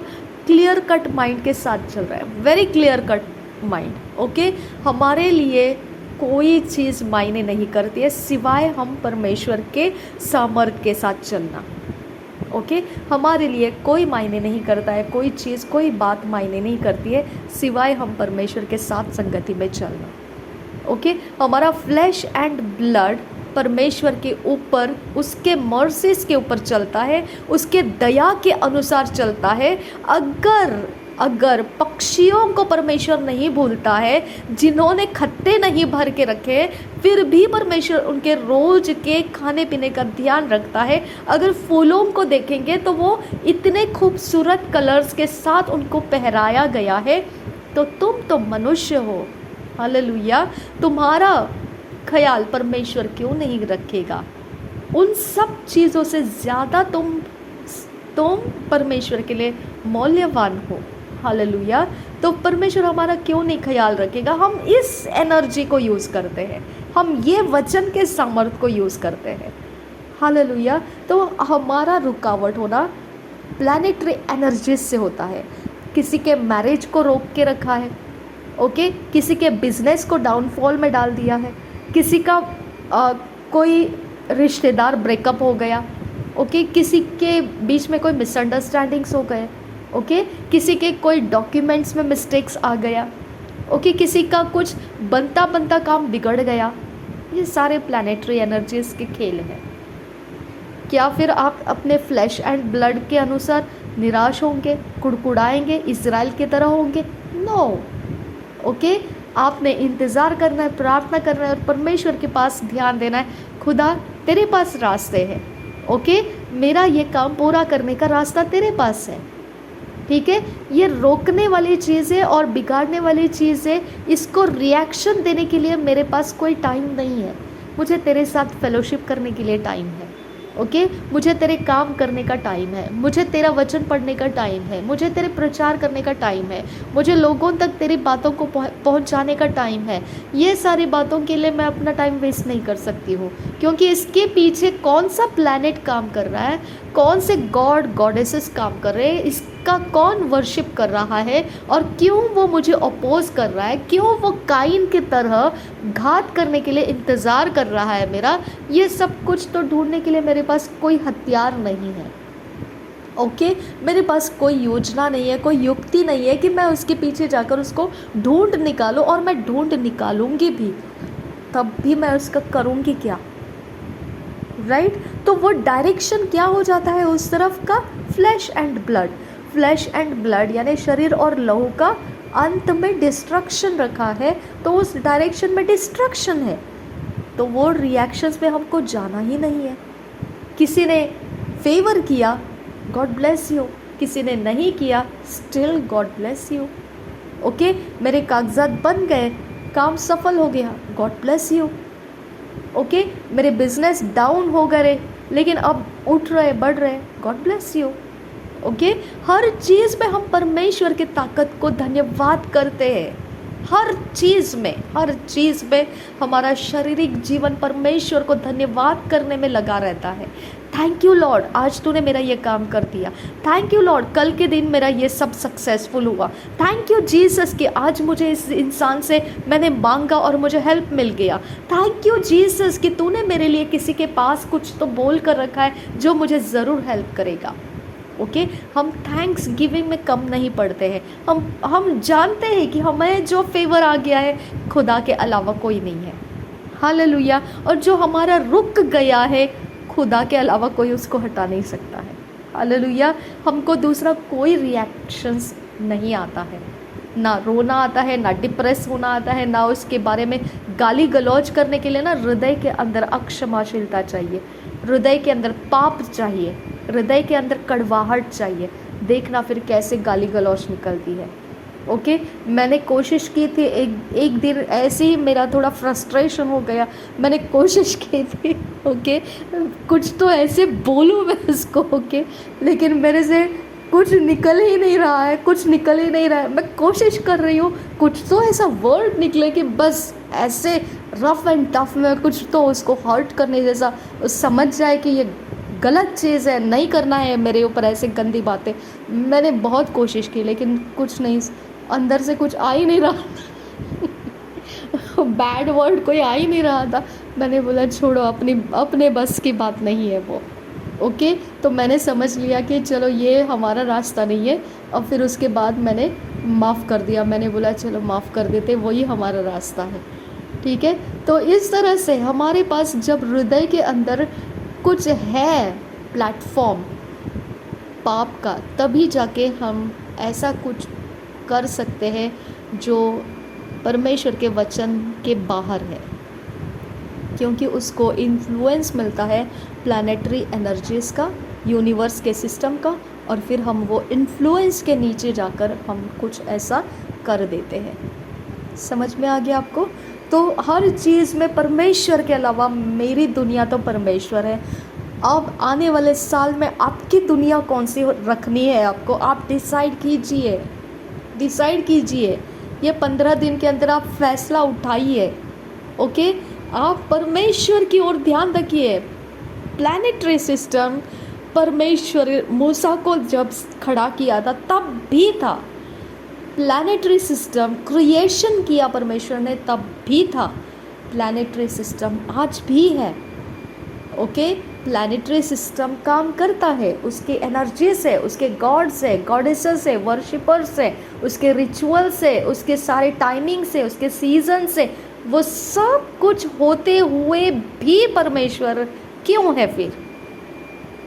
क्लियर कट माइंड के साथ चल रहा है, very clear cut mind. Okay, हमारे लिए कोई चीज़ मायने नहीं करती है सिवाय हम परमेश्वर के सामर्थ्य के साथ चलना। ओके, हमारे लिए कोई मायने नहीं करता है, कोई चीज़ कोई बात मायने नहीं करती है सिवाय हम परमेश्वर के साथ संगति में चलना। ओके, हमारा फ्लैश एंड ब्लड परमेश्वर के ऊपर, उसके मर्सीज के ऊपर चलता है, उसके दया के अनुसार चलता है। अगर अगर पक्षियों को परमेश्वर नहीं भूलता है, जिन्होंने खत्ते नहीं भर के रखे, फिर भी परमेश्वर उनके रोज के खाने पीने का ध्यान रखता है। अगर फूलों को देखेंगे तो वो इतने खूबसूरत कलर्स के साथ उनको पहराया गया है, तो तुम तो मनुष्य हो। हालेलुया। तुम्हारा ख्याल परमेश्वर क्यों नहीं रखेगा? उन सब चीज़ों से ज़्यादा तुम परमेश्वर के लिए मौल्यवान हो। हालेलुया। तो परमेश्वर हमारा क्यों नहीं ख्याल रखेगा? हम इस एनर्जी को यूज़ करते हैं, हम ये वचन के सामर्थ्य को यूज़ करते हैं। हालेलुया। तो हमारा रुकावट होना प्लैनेटरी एनर्जीज से होता है। किसी के मैरिज को रोक के रखा है, ओके, किसी के बिजनेस को डाउनफॉल में डाल दिया है, किसी का कोई रिश्तेदार ब्रेकअप हो गया, ओके, किसी के बीच में कोई मिसअंडरस्टैंडिंग्स हो गए, ओके, किसी के कोई डॉक्यूमेंट्स में मिस्टेक्स आ गया, ओके, किसी का कुछ बनता बनता काम बिगड़ गया। ये सारे प्लैनेटरी एनर्जीज के खेल हैं। क्या फिर आप अपने फ्लैश एंड ब्लड के अनुसार निराश होंगे, कुड़कुड़ाएंगे, इजराइल की तरह होंगे? नो, ओके, आपने इंतज़ार करना है, प्रार्थना करना है और परमेश्वर के पास ध्यान देना है। खुदा तेरे पास रास्ते हैं, ओके, मेरा ये काम पूरा करने का रास्ता तेरे पास है, ठीक है। ये रोकने वाली चीज़ें और बिगाड़ने वाली चीज़ें, इसको रिएक्शन देने के लिए मेरे पास कोई टाइम नहीं है। मुझे तेरे साथ फेलोशिप करने के लिए टाइम है, ओके, मुझे तेरे काम करने का टाइम है, मुझे तेरा वचन पढ़ने का टाइम है, मुझे तेरे प्रचार करने का टाइम है, मुझे लोगों तक तेरी बातों को पहुंचाने का टाइम है। ये सारी बातों के लिए मैं अपना टाइम वेस्ट नहीं कर सकती हूँ, क्योंकि इसके पीछे कौन सा प्लैनेट काम कर रहा है, कौन से गॉड गॉडेसेस काम कर रहे हैं, इसका कौन वर्शिप कर रहा है और क्यों वो मुझे अपोज कर रहा है, क्यों वो काइन की तरह घात करने के लिए इंतज़ार कर रहा है मेरा, ये सब कुछ तो ढूंढने के लिए मेरे पास कोई हथियार नहीं है, ओके, मेरे पास कोई योजना नहीं है, कोई युक्ति नहीं है कि मैं उसके पीछे जाकर उसको ढूंढ निकालूं, और मैं ढूंढ निकालूंगी भी, तब भी मैं उसका करूंगी क्या? राइट। तो वो डायरेक्शन क्या हो जाता है उस तरफ का? Flash and blood. Flash and blood यानी शरीर और लहू का अंत में डिस्ट्रक्शन रखा है, तो उस डायरेक्शन में डिस्ट्रक्शन है, तो वो रिएक्शंस में हमको जाना ही नहीं है। किसी ने फेवर किया, गॉड ब्लेस यू, किसी ने नहीं किया, still God bless you, okay, मेरे कागजात बन गए, काम सफल हो गया, गॉड ब्लेस यू, ओके, मेरे बिजनेस डाउन हो गए लेकिन अब उठ रहे, बढ़ रहे, गॉड ब्लेस यू, ओके। हर चीज़ में हम परमेश्वर की ताकत को धन्यवाद करते हैं, हर चीज़ में हमारा शारीरिक जीवन परमेश्वर को धन्यवाद करने में लगा रहता है। थैंक यू लॉर्ड, आज तूने मेरा ये काम कर दिया। थैंक यू लॉर्ड, कल के दिन मेरा ये सब सक्सेसफुल हुआ। थैंक यू जीसस कि आज मुझे इस इंसान से मैंने मांगा और मुझे हेल्प मिल गया। थैंक यू जीसस कि तूने मेरे लिए किसी के पास कुछ तो बोल कर रखा है जो मुझे ज़रूर हेल्प करेगा, ओके। हम थैंक्स गिविंग में कम नहीं पड़ते हैं। हम जानते हैं कि हमें जो फेवर आ गया है खुदा के अलावा कोई नहीं है। हालेलुया। और जो हमारा रुक गया है खुदा के अलावा कोई उसको हटा नहीं सकता है। हालेलुया। हमको दूसरा कोई रिएक्शंस नहीं आता है, ना रोना आता है, ना डिप्रेस होना आता है, ना उसके बारे में गाली गलौज करने के लिए ना हृदय के अंदर अक्षमाशीलता चाहिए, हृदय के अंदर पाप चाहिए, हृदय के अंदर कड़वाहट चाहिए। देखना फिर कैसे गाली गलौज निकलती है, ओके। मैंने कोशिश की थी, एक दिन ऐसे ही मेरा थोड़ा फ्रस्ट्रेशन हो गया, मैंने कोशिश की थी, ओके, कुछ तो ऐसे बोलूँ मैं उसको, ओके, लेकिन मेरे से कुछ निकल ही नहीं रहा है, मैं कोशिश कर रही हूँ कुछ तो ऐसा वर्ड निकले कि बस ऐसे रफ एंड टफ में कुछ तो उसको हर्ट करने जैसा समझ जाए कि ये गलत चीज़ है, नहीं करना है मेरे ऊपर ऐसे गंदी बातें। मैंने बहुत कोशिश की लेकिन कुछ नहीं, अंदर से कुछ आ ही नहीं रहा बैड वर्ड कोई आ ही नहीं रहा था। मैंने बोला छोड़ो, अपने बस की बात नहीं है वो, ओके। तो मैंने समझ लिया कि चलो ये हमारा रास्ता नहीं है, और फिर उसके बाद मैंने माफ़ कर दिया। मैंने बोला चलो माफ़ कर देते, वही हमारा रास्ता है, ठीक है। तो इस तरह से हमारे पास जब हृदय के अंदर कुछ है प्लेटफॉर्म पाप का, तभी जाके हम ऐसा कुछ कर सकते हैं जो परमेश्वर के वचन के बाहर है, क्योंकि उसको इन्फ्लुएंस मिलता है प्लैनेटरी एनर्जीज़ का, यूनिवर्स के सिस्टम का, और फिर हम वो इन्फ्लुएंस के नीचे जाकर हम कुछ ऐसा कर देते हैं। समझ में आ गया आपको? तो हर चीज़ में परमेश्वर के अलावा मेरी दुनिया तो परमेश्वर है। अब आने वाले साल में आपकी दुनिया कौन सी रखनी है आपको, आप डिसाइड कीजिए। ये 15 दिन के अंदर आप फैसला उठाइए। ओके, आप परमेश्वर की ओर ध्यान रखिए। प्लैनेटरी सिस्टम परमेश्वर मूसा को जब खड़ा किया था तब भी था। प्लैनेटरी सिस्टम क्रिएशन किया परमेश्वर ने तब भी था। प्लैनेटरी सिस्टम आज भी है। ओके, प्लैनेटरी सिस्टम काम करता है, उसकी एनर्जी से, उसके गॉड से, गॉडेसेस से, वर्शिपर्स से, उसके रिचुअल से, उसके सारे टाइमिंग से, उसके सीजन से, वो सब कुछ होते हुए भी परमेश्वर क्यों है? फिर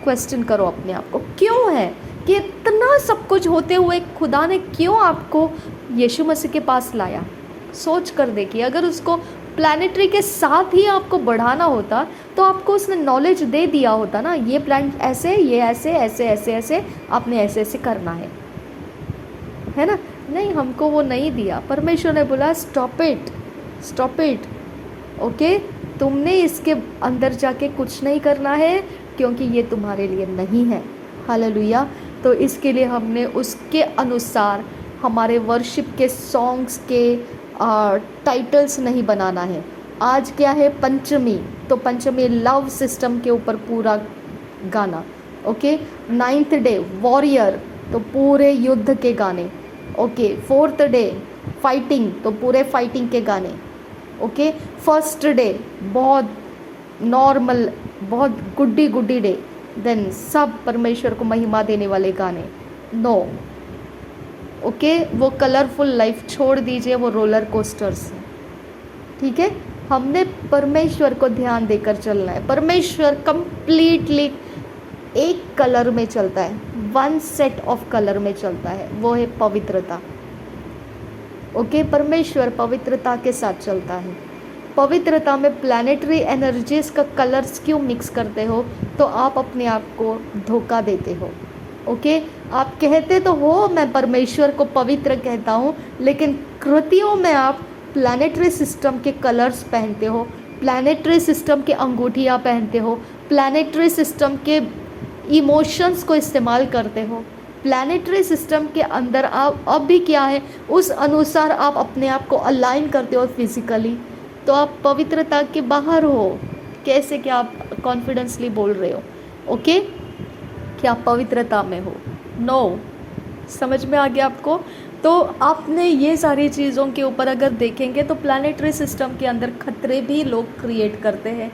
क्वेश्चन करो अपने आप को, क्यों है कि इतना सब कुछ होते हुए खुदा ने क्यों आपको यीशु मसीह के पास लाया? सोच कर देखिए, अगर उसको प्लैनेटरी के साथ ही आपको बढ़ाना होता तो आपको उसने नॉलेज दे दिया होता ना, ये प्लान ऐसे, ये ऐसे ऐसे ऐसे ऐसे आपने ऐसे ऐसे करना है ना? नहीं, हमको वो नहीं दिया। परमेश्वर ने बोला स्टॉप इट। ओके, तुमने इसके अंदर जाके कुछ नहीं करना है, क्योंकि ये तुम्हारे लिए नहीं है। हालेलुया। तो इसके लिए हमने उसके अनुसार हमारे वर्शिप के सॉन्ग्स के टाइटल्स नहीं बनाना है। आज क्या है? पंचमी, तो पंचमी लव सिस्टम के ऊपर पूरा गाना। ओके, 9th डे वॉरियर, तो पूरे युद्ध के गाने। ओके, 4th डे फाइटिंग, तो पूरे फाइटिंग के गाने। ओके, 1st डे बहुत नॉर्मल, बहुत गुड्डी डे, देन सब परमेश्वर को महिमा देने वाले गाने। नो, ओके, वो कलरफुल लाइफ छोड़ दीजिए, वो रोलर कोस्टर्स। ठीक है, हमने परमेश्वर को ध्यान देकर चलना है। परमेश्वर कंप्लीटली एक कलर में चलता है, वन सेट ऑफ कलर में चलता है, वो है पवित्रता। ओके, परमेश्वर पवित्रता के साथ चलता है। पवित्रता में प्लैनेटरी एनर्जीज का कलर्स क्यों मिक्स करते हो? तो आप अपने आप को धोखा देते हो। ओके, आप कहते तो हो मैं परमेश्वर को पवित्र कहता हूँ, लेकिन कृतियों में आप प्लैनेटरी सिस्टम के कलर्स पहनते हो, प्लैनेटरी सिस्टम के अंगूठियाँ पहनते हो, प्लैनेटरी सिस्टम के इमोशंस को इस्तेमाल करते हो। प्लैनेटरी सिस्टम के अंदर आप अब भी क्या है, उस अनुसार आप अपने आप को अलाइन करते हो फिजिकली। तो आप पवित्रता के बाहर हो। कैसे क्या आप कॉन्फिडेंसली बोल रहे हो? ओके, क्या आप पवित्रता में हो? नो। समझ में आ गया आपको? तो आपने ये सारी चीज़ों के ऊपर अगर देखेंगे तो प्लैनेटरी सिस्टम के अंदर खतरे भी लोग क्रिएट करते हैं।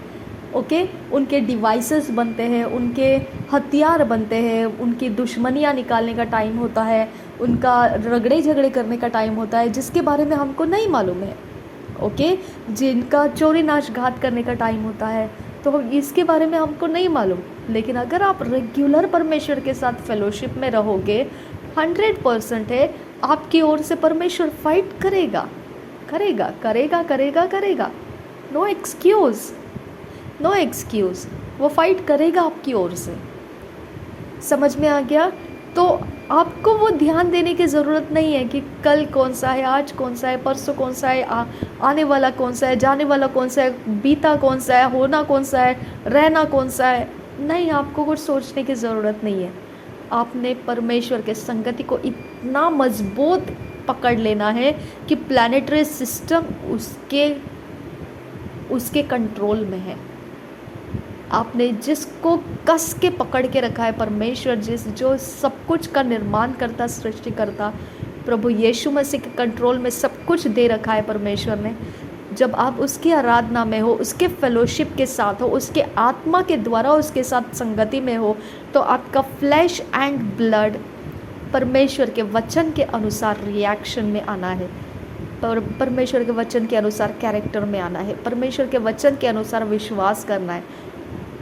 ओके, उनके डिवाइसेस बनते हैं, उनके हथियार बनते हैं, उनकी दुश्मनियाँ निकालने का टाइम होता है, उनका रगड़े झगड़े करने का टाइम होता है, जिसके बारे में हमको नहीं मालूम है। ओके, जिनका चोरी नाश घात करने का टाइम होता है, तो इसके बारे में हमको नहीं मालूम। लेकिन अगर आप रेगुलर परमेश्वर के साथ फेलोशिप में रहोगे, 100% है आपकी ओर से परमेश्वर फाइट करेगा। नो एक्सक्यूज़, वो फाइट करेगा आपकी ओर से। समझ में आ गया? तो आपको वो ध्यान देने की ज़रूरत नहीं है कि कल कौन सा है, आज कौन सा है, परसों कौन सा है, आने वाला कौन सा है, जाने वाला कौन सा है, बीता कौन सा है, होना कौन सा है, रहना कौन सा है। नहीं, आपको कुछ सोचने की ज़रूरत नहीं है। आपने परमेश्वर के संगति को इतना मजबूत पकड़ लेना है कि प्लैनेटरी सिस्टम उसके कंट्रोल में है। आपने जिसको कस के पकड़ के रखा है, परमेश्वर जो सब कुछ का निर्माण करता, सृष्टि करता, प्रभु यीशु मसीह के कंट्रोल में सब कुछ दे रखा है परमेश्वर ने। जब आप उसकी आराधना में हो, उसके फेलोशिप के साथ हो, उसके आत्मा के द्वारा उसके साथ संगति में हो, तो आपका फ्लैश एंड ब्लड परमेश्वर के वचन के अनुसार रिएक्शन में आना है, परमेश्वर के वचन के अनुसार कैरेक्टर में आना है, परमेश्वर के वचन के अनुसार विश्वास करना है।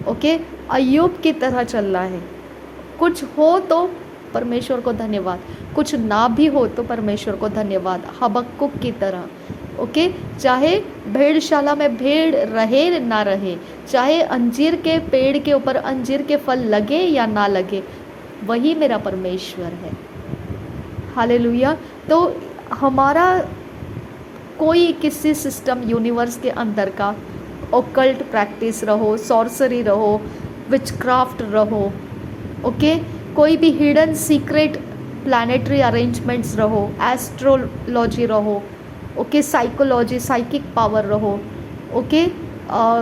ओके, अय्यूब की तरह चलना है। कुछ हो तो परमेश्वर को धन्यवाद। कुछ ना भी हो तो परमेश्वर को धन्यवाद, हबक्कुक की तरह। ओके, चाहे भेड़शाला में भेड़ रहे ना रहे, चाहे अंजीर के पेड़ के ऊपर अंजीर के फल लगे या ना लगे, वही मेरा परमेश्वर है। हालेलुया। तो हमारा कोई किसी सिस्टम यूनिवर्स के अंदर का ओकल्ट प्रैक्टिस रहो, सॉर्सरी रहो, विचक्राफ्ट रहो, ओके, कोई भी हिडन सीक्रेट प्लानिटरी अरेंजमेंट्स रहो, एस्ट्रोलॉजी रहो, ओके, साइकोलॉजी, साइकिक पावर रहो, ओके,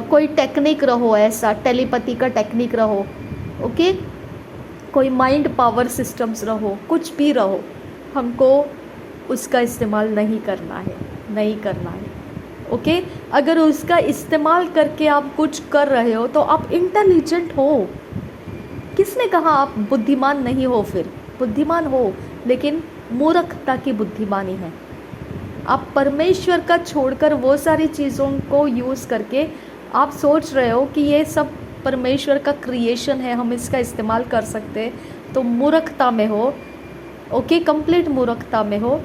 कोई टेक्निक रहो, ऐसा टेलीपैथी का टेक्निक रहो, ओके, कोई माइंड पावर सिस्टम्स रहो, कुछ भी रहो, हमको उसका इस्तेमाल नहीं करना है, नहीं करना है। ओके, अगर उसका इस्तेमाल करके आप कुछ कर रहे हो तो आप इंटेलिजेंट हो। किसने कहा आप बुद्धिमान नहीं हो? फिर बुद्धिमान हो, लेकिन मूर्खता की बुद्धिमानी है। आप परमेश्वर का छोड़कर वो सारी चीज़ों को यूज़ करके आप सोच रहे हो कि ये सब परमेश्वर का क्रिएशन है, हम इसका इस्तेमाल कर सकते हैं, तो मूर्खता में हो। ओके, कंप्लीट मूर्खता में हो।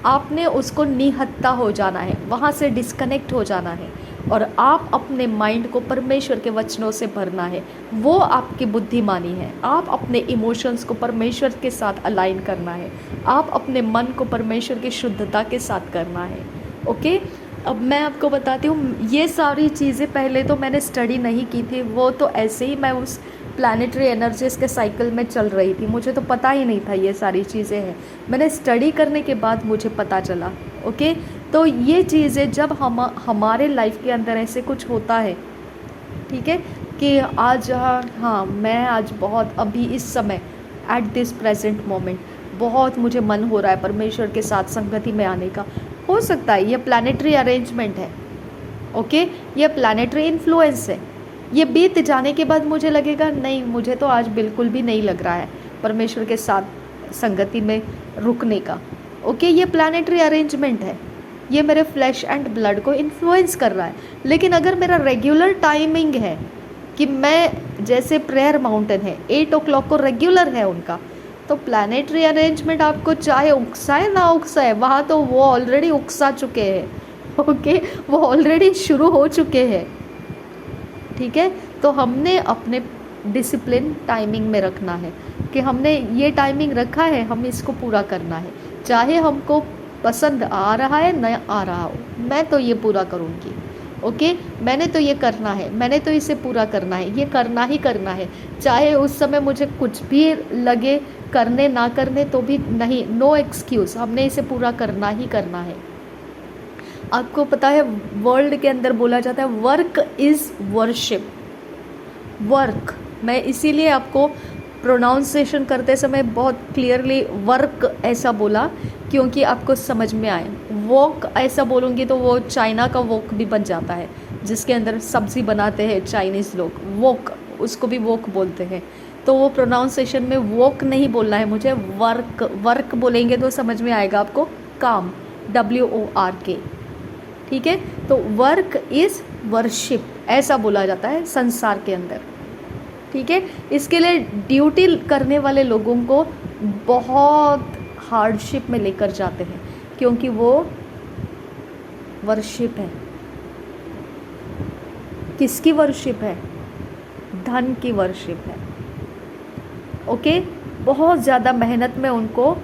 आपने उसको निहत्था हो जाना है, वहाँ से डिस्कनेक्ट हो जाना है और आप अपने माइंड को परमेश्वर के वचनों से भरना है। वो आपकी बुद्धिमानी है। आप अपने इमोशंस को परमेश्वर के साथ अलाइन करना है। आप अपने मन को परमेश्वर की शुद्धता के साथ करना है। ओके, अब मैं आपको बताती हूँ, ये सारी चीज़ें पहले तो मैंने स्टडी नहीं की थी, वो तो ऐसे ही मैं उस प्लानिटरी एनर्जीज के साइकिल में चल रही थी, मुझे तो पता ही नहीं था ये सारी चीज़ें हैं। मैंने स्टडी करने के बाद मुझे पता चला। ओके, तो ये चीज़ें जब हमारे लाइफ के अंदर ऐसे कुछ होता है, ठीक है, कि आज हाँ मैं आज बहुत अभी इस समय एट दिस प्रेजेंट मोमेंट बहुत मुझे मन हो रहा है परमेश्वर के साथ संगति में आने का, हो सकता है ये प्लानिटरी अरेंजमेंट है। ओके, ये प्लानिटरी इन्फ्लुएंस है। ये बीत जाने के बाद मुझे लगेगा नहीं, मुझे तो आज बिल्कुल भी नहीं लग रहा है परमेश्वर के साथ संगति में रुकने का। ओके, ये प्लानिटरी अरेंजमेंट है, ये मेरे फ्लैश एंड ब्लड को इन्फ्लुएंस कर रहा है। लेकिन अगर मेरा रेगुलर टाइमिंग है कि मैं, जैसे प्रेयर माउंटेन है 8 o'clock को रेगुलर है उनका, तो प्लानिटरी अरेंजमेंट आपको चाहे उकसाए ना उकसाए, वहाँ तो वो ऑलरेडी उकसा चुके हैं। ओके, वो ऑलरेडी शुरू हो चुके हैं। ठीक है, तो हमने अपने डिसिप्लिन टाइमिंग में रखना है कि हमने ये टाइमिंग रखा है, हम इसको पूरा करना है, चाहे हमको पसंद आ रहा है न आ रहा हो, मैं तो ये पूरा करूँगी। ओके, मैंने तो ये करना है, मैंने तो इसे पूरा करना है, ये करना ही करना है, चाहे उस समय मुझे कुछ भी लगे करने ना करने तो भी नहीं, नो एक्सक्यूज़, हमने इसे पूरा करना ही करना है। आपको पता है वर्ल्ड के अंदर बोला जाता है वर्क इज़ वर्शिप। वर्क, मैं इसीलिए आपको प्रोनाउंसिएशन करते समय बहुत क्लियरली वर्क ऐसा बोला क्योंकि आपको समझ में आए। वॉक ऐसा बोलूँगी तो वो चाइना का वॉक भी बन जाता है, जिसके अंदर सब्ज़ी बनाते हैं चाइनीज़ लोग, वॉक, उसको भी वॉक बोलते हैं। तो वो प्रोनाउंसिएशन में वॉक नहीं बोलना है मुझे, वर्क, वर्क बोलेंगे तो समझ में आएगा आपको, काम, WORK। ठीक है, तो वर्क इज़ वर्शिप ऐसा बोला जाता है संसार के अंदर। ठीक है, इसके लिए ड्यूटी करने वाले लोगों को बहुत हार्डशिप में लेकर जाते हैं क्योंकि वो वर्शिप है। किसकी वर्शिप है? धन की वर्शिप है। ओके, बहुत ज़्यादा मेहनत में उनको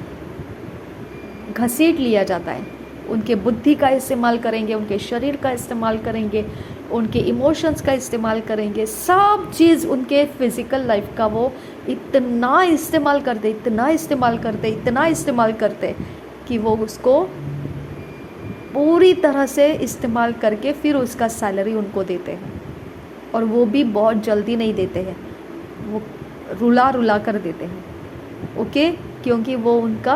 घसीट लिया जाता है, उनके बुद्धि का इस्तेमाल करेंगे, उनके शरीर का इस्तेमाल करेंगे, उनके इमोशंस का इस्तेमाल करेंगे, सब चीज़ उनके फिज़िकल लाइफ का वो इतना इस्तेमाल करते, इतना इस्तेमाल करते, इतना इस्तेमाल करते कि वो उसको पूरी तरह से इस्तेमाल करके फिर उसका सैलरी उनको देते हैं। और वो भी बहुत जल्दी नहीं देते हैं, वो रुला रुला कर देते हैं। ओके, क्योंकि वो उनका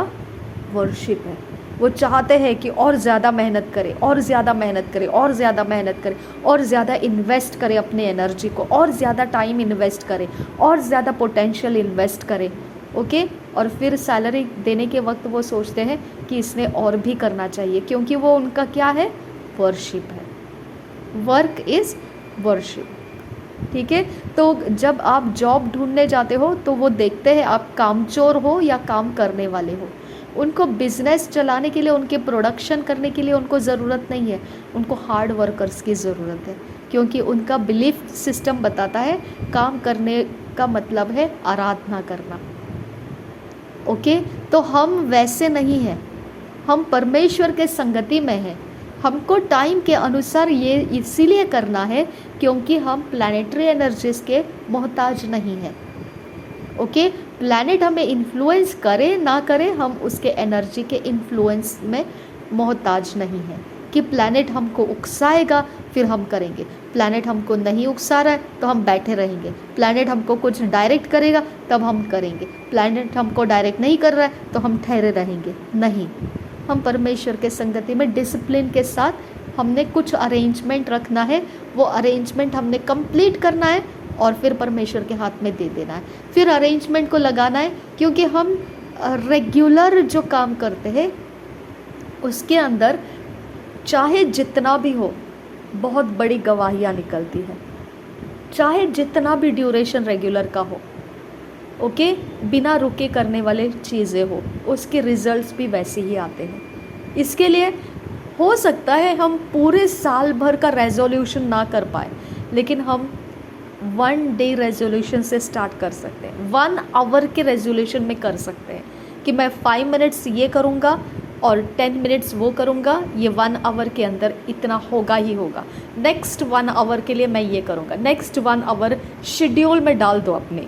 वर्शिप है। वो चाहते हैं कि और ज़्यादा मेहनत करें, और ज़्यादा मेहनत करें, और ज़्यादा मेहनत करें, और ज़्यादा इन्वेस्ट करें अपने एनर्जी को, और ज़्यादा टाइम इन्वेस्ट करें, और ज़्यादा पोटेंशियल इन्वेस्ट करें। ओके, और फिर सैलरी देने के वक्त वो सोचते हैं कि इसने और भी करना चाहिए, क्योंकि वो उनका क्या है? वर्शिप है। Work is worship. ठीक है। तो जब आप जॉब ढूंढने जाते हो तो वो देखते हैं आप कामचोर हो या काम करने वाले हो। उनको बिजनेस चलाने के लिए, उनके प्रोडक्शन करने के लिए उनको ज़रूरत नहीं है, उनको हार्ड वर्कर्स की ज़रूरत है, क्योंकि उनका बिलीफ सिस्टम बताता है काम करने का मतलब है आराधना करना। ओके, तो हम वैसे नहीं हैं, हम परमेश्वर के संगति में हैं। हमको टाइम के अनुसार ये इसीलिए करना है क्योंकि हम प्लैनेटरी एनर्जीज के मोहताज नहीं हैं। ओके, प्लैनेट हमें इन्फ्लुएंस करे ना करे, हम उसके एनर्जी के इन्फ्लुएंस में मोहताज नहीं हैं कि प्लैनेट हमको उकसाएगा फिर हम करेंगे, प्लैनेट हमको नहीं उकसा रहा है तो हम बैठे रहेंगे, प्लैनेट हमको कुछ डायरेक्ट करेगा तब हम करेंगे, प्लैनेट हमको डायरेक्ट नहीं कर रहा है तो हम ठहरे रहेंगे। नहीं, हम परमेश्वर के संगति में डिसिप्लिन के साथ हमने कुछ अरेंजमेंट रखना है, वो अरेंजमेंट हमने कंप्लीट करना है और फिर परमेश्वर के हाथ में दे देना है, फिर अरेंजमेंट को लगाना है। क्योंकि हम रेगुलर जो काम करते हैं उसके अंदर चाहे जितना भी हो बहुत बड़ी गवाहियाँ निकलती है, चाहे जितना भी ड्यूरेशन रेगुलर का हो, ओके, बिना रुके करने वाले चीज़ें हो, उसके रिजल्ट्स भी वैसे ही आते हैं। इसके लिए हो सकता है हम पूरे साल भर का रेजोल्यूशन ना कर पाए, लेकिन हम 1 डे रेजोल्यूशन से स्टार्ट कर सकते हैं, 1 आवर के रेजोल्यूशन में कर सकते हैं कि मैं 5 मिनट्स ये करूँगा और 10 मिनट्स वो करूँगा, ये 1 आवर के अंदर इतना होगा ही होगा। नेक्स्ट 1 आवर के लिए मैं ये करूँगा, नेक्स्ट 1 आवर शेड्यूल में डाल दो अपने,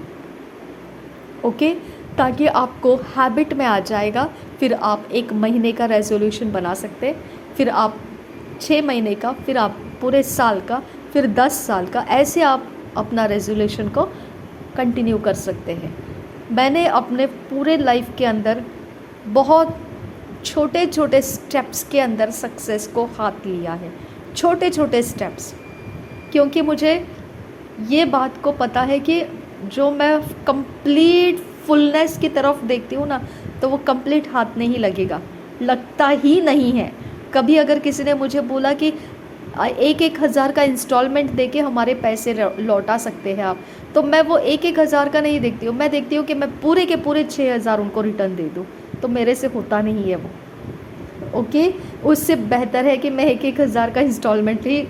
ओके, ताकि आपको हैबिट में आ जाएगा। फिर आप 1 महीने का रेजोल्यूशन बना सकते हैं, फिर आप 6 महीने का, फिर आप पूरे साल का, फिर 10 साल का, ऐसे आप अपना रेजोल्यूशन को कंटिन्यू कर सकते हैं। मैंने अपने पूरे लाइफ के अंदर बहुत छोटे छोटे स्टेप्स के अंदर सक्सेस को हाथ लिया है, छोटे छोटे स्टेप्स, क्योंकि मुझे ये बात को पता है कि जो मैं कंप्लीट फुलनेस की तरफ देखती हूँ ना, तो वो कंप्लीट हाथ नहीं लगेगा, लगता ही नहीं है। कभी अगर किसी ने मुझे बोला कि 1-1 हज़ार का इंस्टॉलमेंट देके हमारे पैसे लौटा सकते हैं आप, तो मैं वो 1-1 हज़ार का नहीं देखती हूँ, मैं देखती हूँ कि मैं पूरे के पूरे 6,000 उनको रिटर्न दे दूँ, तो मेरे से होता नहीं है वो। ओके, उससे बेहतर है कि मैं 1-1 हज़ार का इंस्टॉलमेंट ही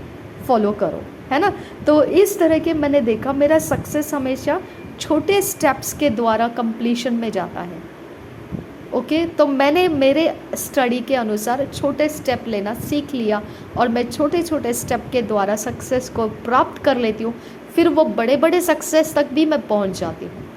फॉलो करो, है ना। तो इस तरह के मैंने देखा मेरा सक्सेस हमेशा छोटे स्टेप्स के द्वारा कंप्लीशन में जाता है। ओके, तो मैंने मेरे स्टडी के अनुसार छोटे स्टेप लेना सीख लिया और मैं छोटे छोटे स्टेप के द्वारा सक्सेस को प्राप्त कर लेती हूँ, फिर वो बड़े बड़े सक्सेस तक भी मैं पहुँच जाती हूँ।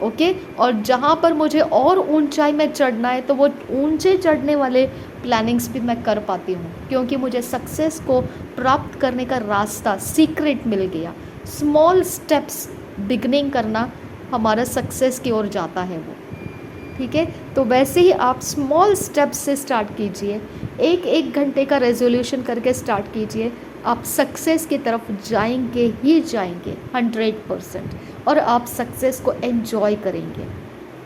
ओके, और जहाँ पर मुझे और ऊंचाई में चढ़ना है तो वो ऊंचे चढ़ने वाले प्लानिंग्स भी मैं कर पाती हूँ, क्योंकि मुझे सक्सेस को प्राप्त करने का रास्ता सीक्रेट मिल गया। स्मॉल स्टेप्स बिगनिंग करना हमारा सक्सेस की ओर जाता है वो, ठीक है। तो वैसे ही आप स्मॉल स्टेप्स से स्टार्ट कीजिए, 1-1 घंटे का रेजोल्यूशन करके स्टार्ट कीजिए, आप सक्सेस की तरफ जाएंगे ही जाएंगे 100%, और आप सक्सेस को एंजॉय करेंगे।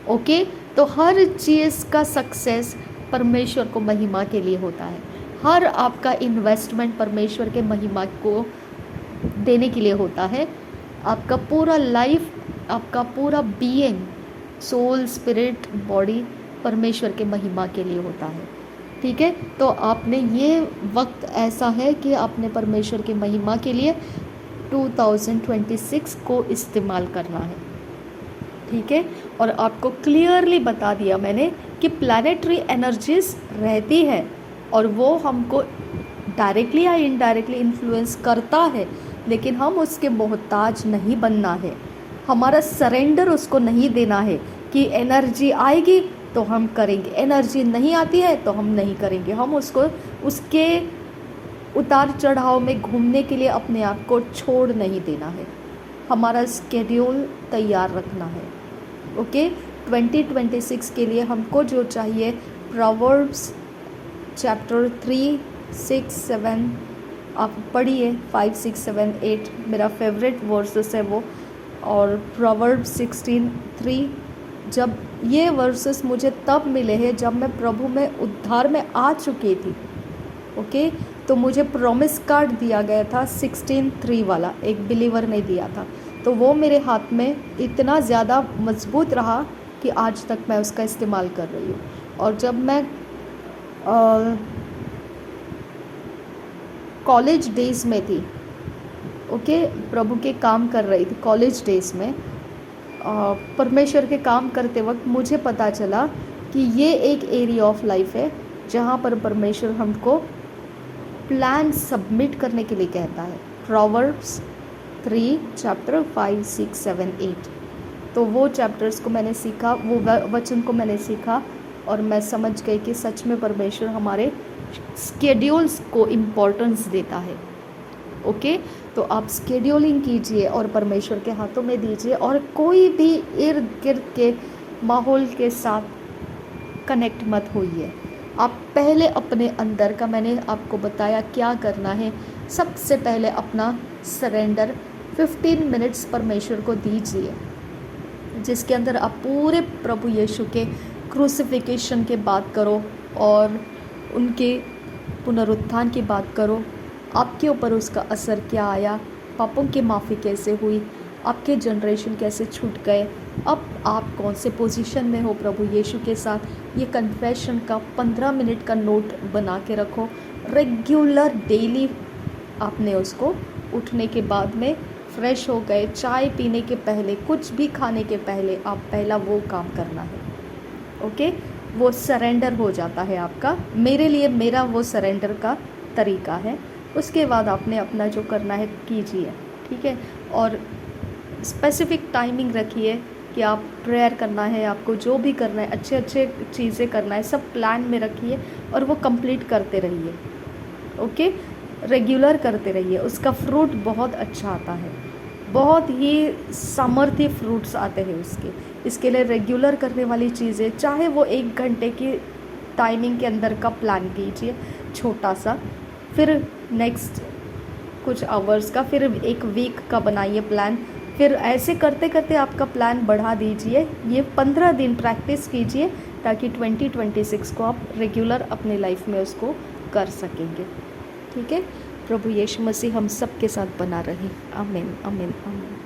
ओके, तो हर चीज़ का सक्सेस परमेश्वर को महिमा के लिए होता है, हर आपका इन्वेस्टमेंट परमेश्वर के महिमा को देने के लिए होता है। आपका पूरा लाइफ, आपका पूरा बीइंग, सोल, स्पिरिट, बॉडी परमेश्वर के महिमा के लिए होता है, ठीक है। तो आपने ये वक्त ऐसा है कि आपने परमेश्वर की महिमा के लिए 2026 को इस्तेमाल करना है, ठीक है। और आपको क्लियरली बता दिया मैंने कि प्लैनेटरी एनर्जीज रहती है और वो हमको डायरेक्टली या इनडायरेक्टली इन्फ्लुएंस करता है, लेकिन हम उसके मोहताज नहीं बनना है, हमारा सरेंडर उसको नहीं देना है कि एनर्जी आएगी तो हम करेंगे, एनर्जी नहीं आती है तो हम नहीं करेंगे। हम उसको उसके उतार चढ़ाव में घूमने के लिए अपने आप को छोड़ नहीं देना है, हमारा स्केड्यूल तैयार रखना है। ओके, 2026 के लिए हमको जो चाहिए, प्रोवर्ब्स चैप्टर 3, 6, 7 आप पढ़िए, 5, 6, 7, 8 मेरा फेवरेट वर्सेस है वो, और प्रोवर्ब्स 16:3। जब ये वर्सेस मुझे तब मिले हैं जब मैं प्रभु में उद्धार में आ चुकी थी। ओके, तो मुझे प्रॉमिस कार्ड दिया गया था 16:3 वाला, एक बिलीवर ने दिया था। तो वो मेरे हाथ में इतना ज़्यादा मजबूत रहा कि आज तक मैं उसका इस्तेमाल कर रही हूँ। और जब मैं कॉलेज डेज़ में थी, ओके, प्रभु के काम कर रही थी कॉलेज डेज़ में, परमेश्वर के काम करते वक्त मुझे पता चला कि ये एक एरिया ऑफ लाइफ है जहाँ पर परमेश्वर हमको प्लान सबमिट करने के लिए कहता है। Proverbs 3 chapter 5, 6, 7, 8। तो वो चैप्टर्स को मैंने सीखा, वो वचन को मैंने सीखा और मैं समझ गई कि सच में परमेश्वर हमारे स्केड्यूल्स को इम्पोर्टेंस देता है। ओके, तो आप स्केड्यूलिंग कीजिए और परमेश्वर के हाथों में दीजिए, और कोई भी इर्द गिर्द के माहौल के साथ कनेक्ट मत होइए। आप पहले अपने अंदर का, मैंने आपको बताया क्या करना है। सबसे पहले अपना सरेंडर 15 मिनट्स परमेश्वर को दीजिए, जिसके अंदर आप पूरे प्रभु यीशु के क्रूसिफिकेशन की बात करो और उनके पुनरुत्थान की बात करो। आपके ऊपर उसका असर क्या आया, पापों की माफ़ी कैसे हुई, आपके जनरेशन कैसे छूट गए, अब आप कौन से पोजीशन में हो प्रभु यीशु के साथ। ये कन्फेशन का 15 मिनट का नोट बना के रखो। रेगुलर डेली आपने उसको उठने के बाद में, फ्रेश हो गए, चाय पीने के पहले, कुछ भी खाने के पहले, आप पहला वो काम करना है। ओके, वो सरेंडर हो जाता है आपका। मेरे लिए मेरा वो सरेंडर का तरीका है। उसके बाद आपने अपना जो करना है कीजिए, ठीक है। और स्पेसिफिक टाइमिंग रखिए कि आप प्रेयर करना है, आपको जो भी करना है, अच्छे अच्छे चीज़ें करना है, सब प्लान में रखिए और वो कंप्लीट करते रहिए। ओके, रेगुलर करते रहिए, उसका फ्रूट बहुत अच्छा आता है, बहुत ही सामर्थ्य फ्रूट्स आते हैं उसके। इसके लिए रेगुलर करने वाली चीज़ें, चाहे वो 1 घंटे की टाइमिंग के अंदर का प्लान कीजिए छोटा सा, फिर नेक्स्ट कुछ आवर्स का, फिर 1 वीक का बनाइए प्लान, फिर ऐसे करते करते आपका प्लान बढ़ा दीजिए। ये 15 दिन प्रैक्टिस कीजिए ताकि 2026 को आप रेगुलर अपने लाइफ में उसको कर सकेंगे, ठीक है। प्रभु यीशु मसीह हम सब के साथ बना रहे। आमीन, आमीन, आमीन।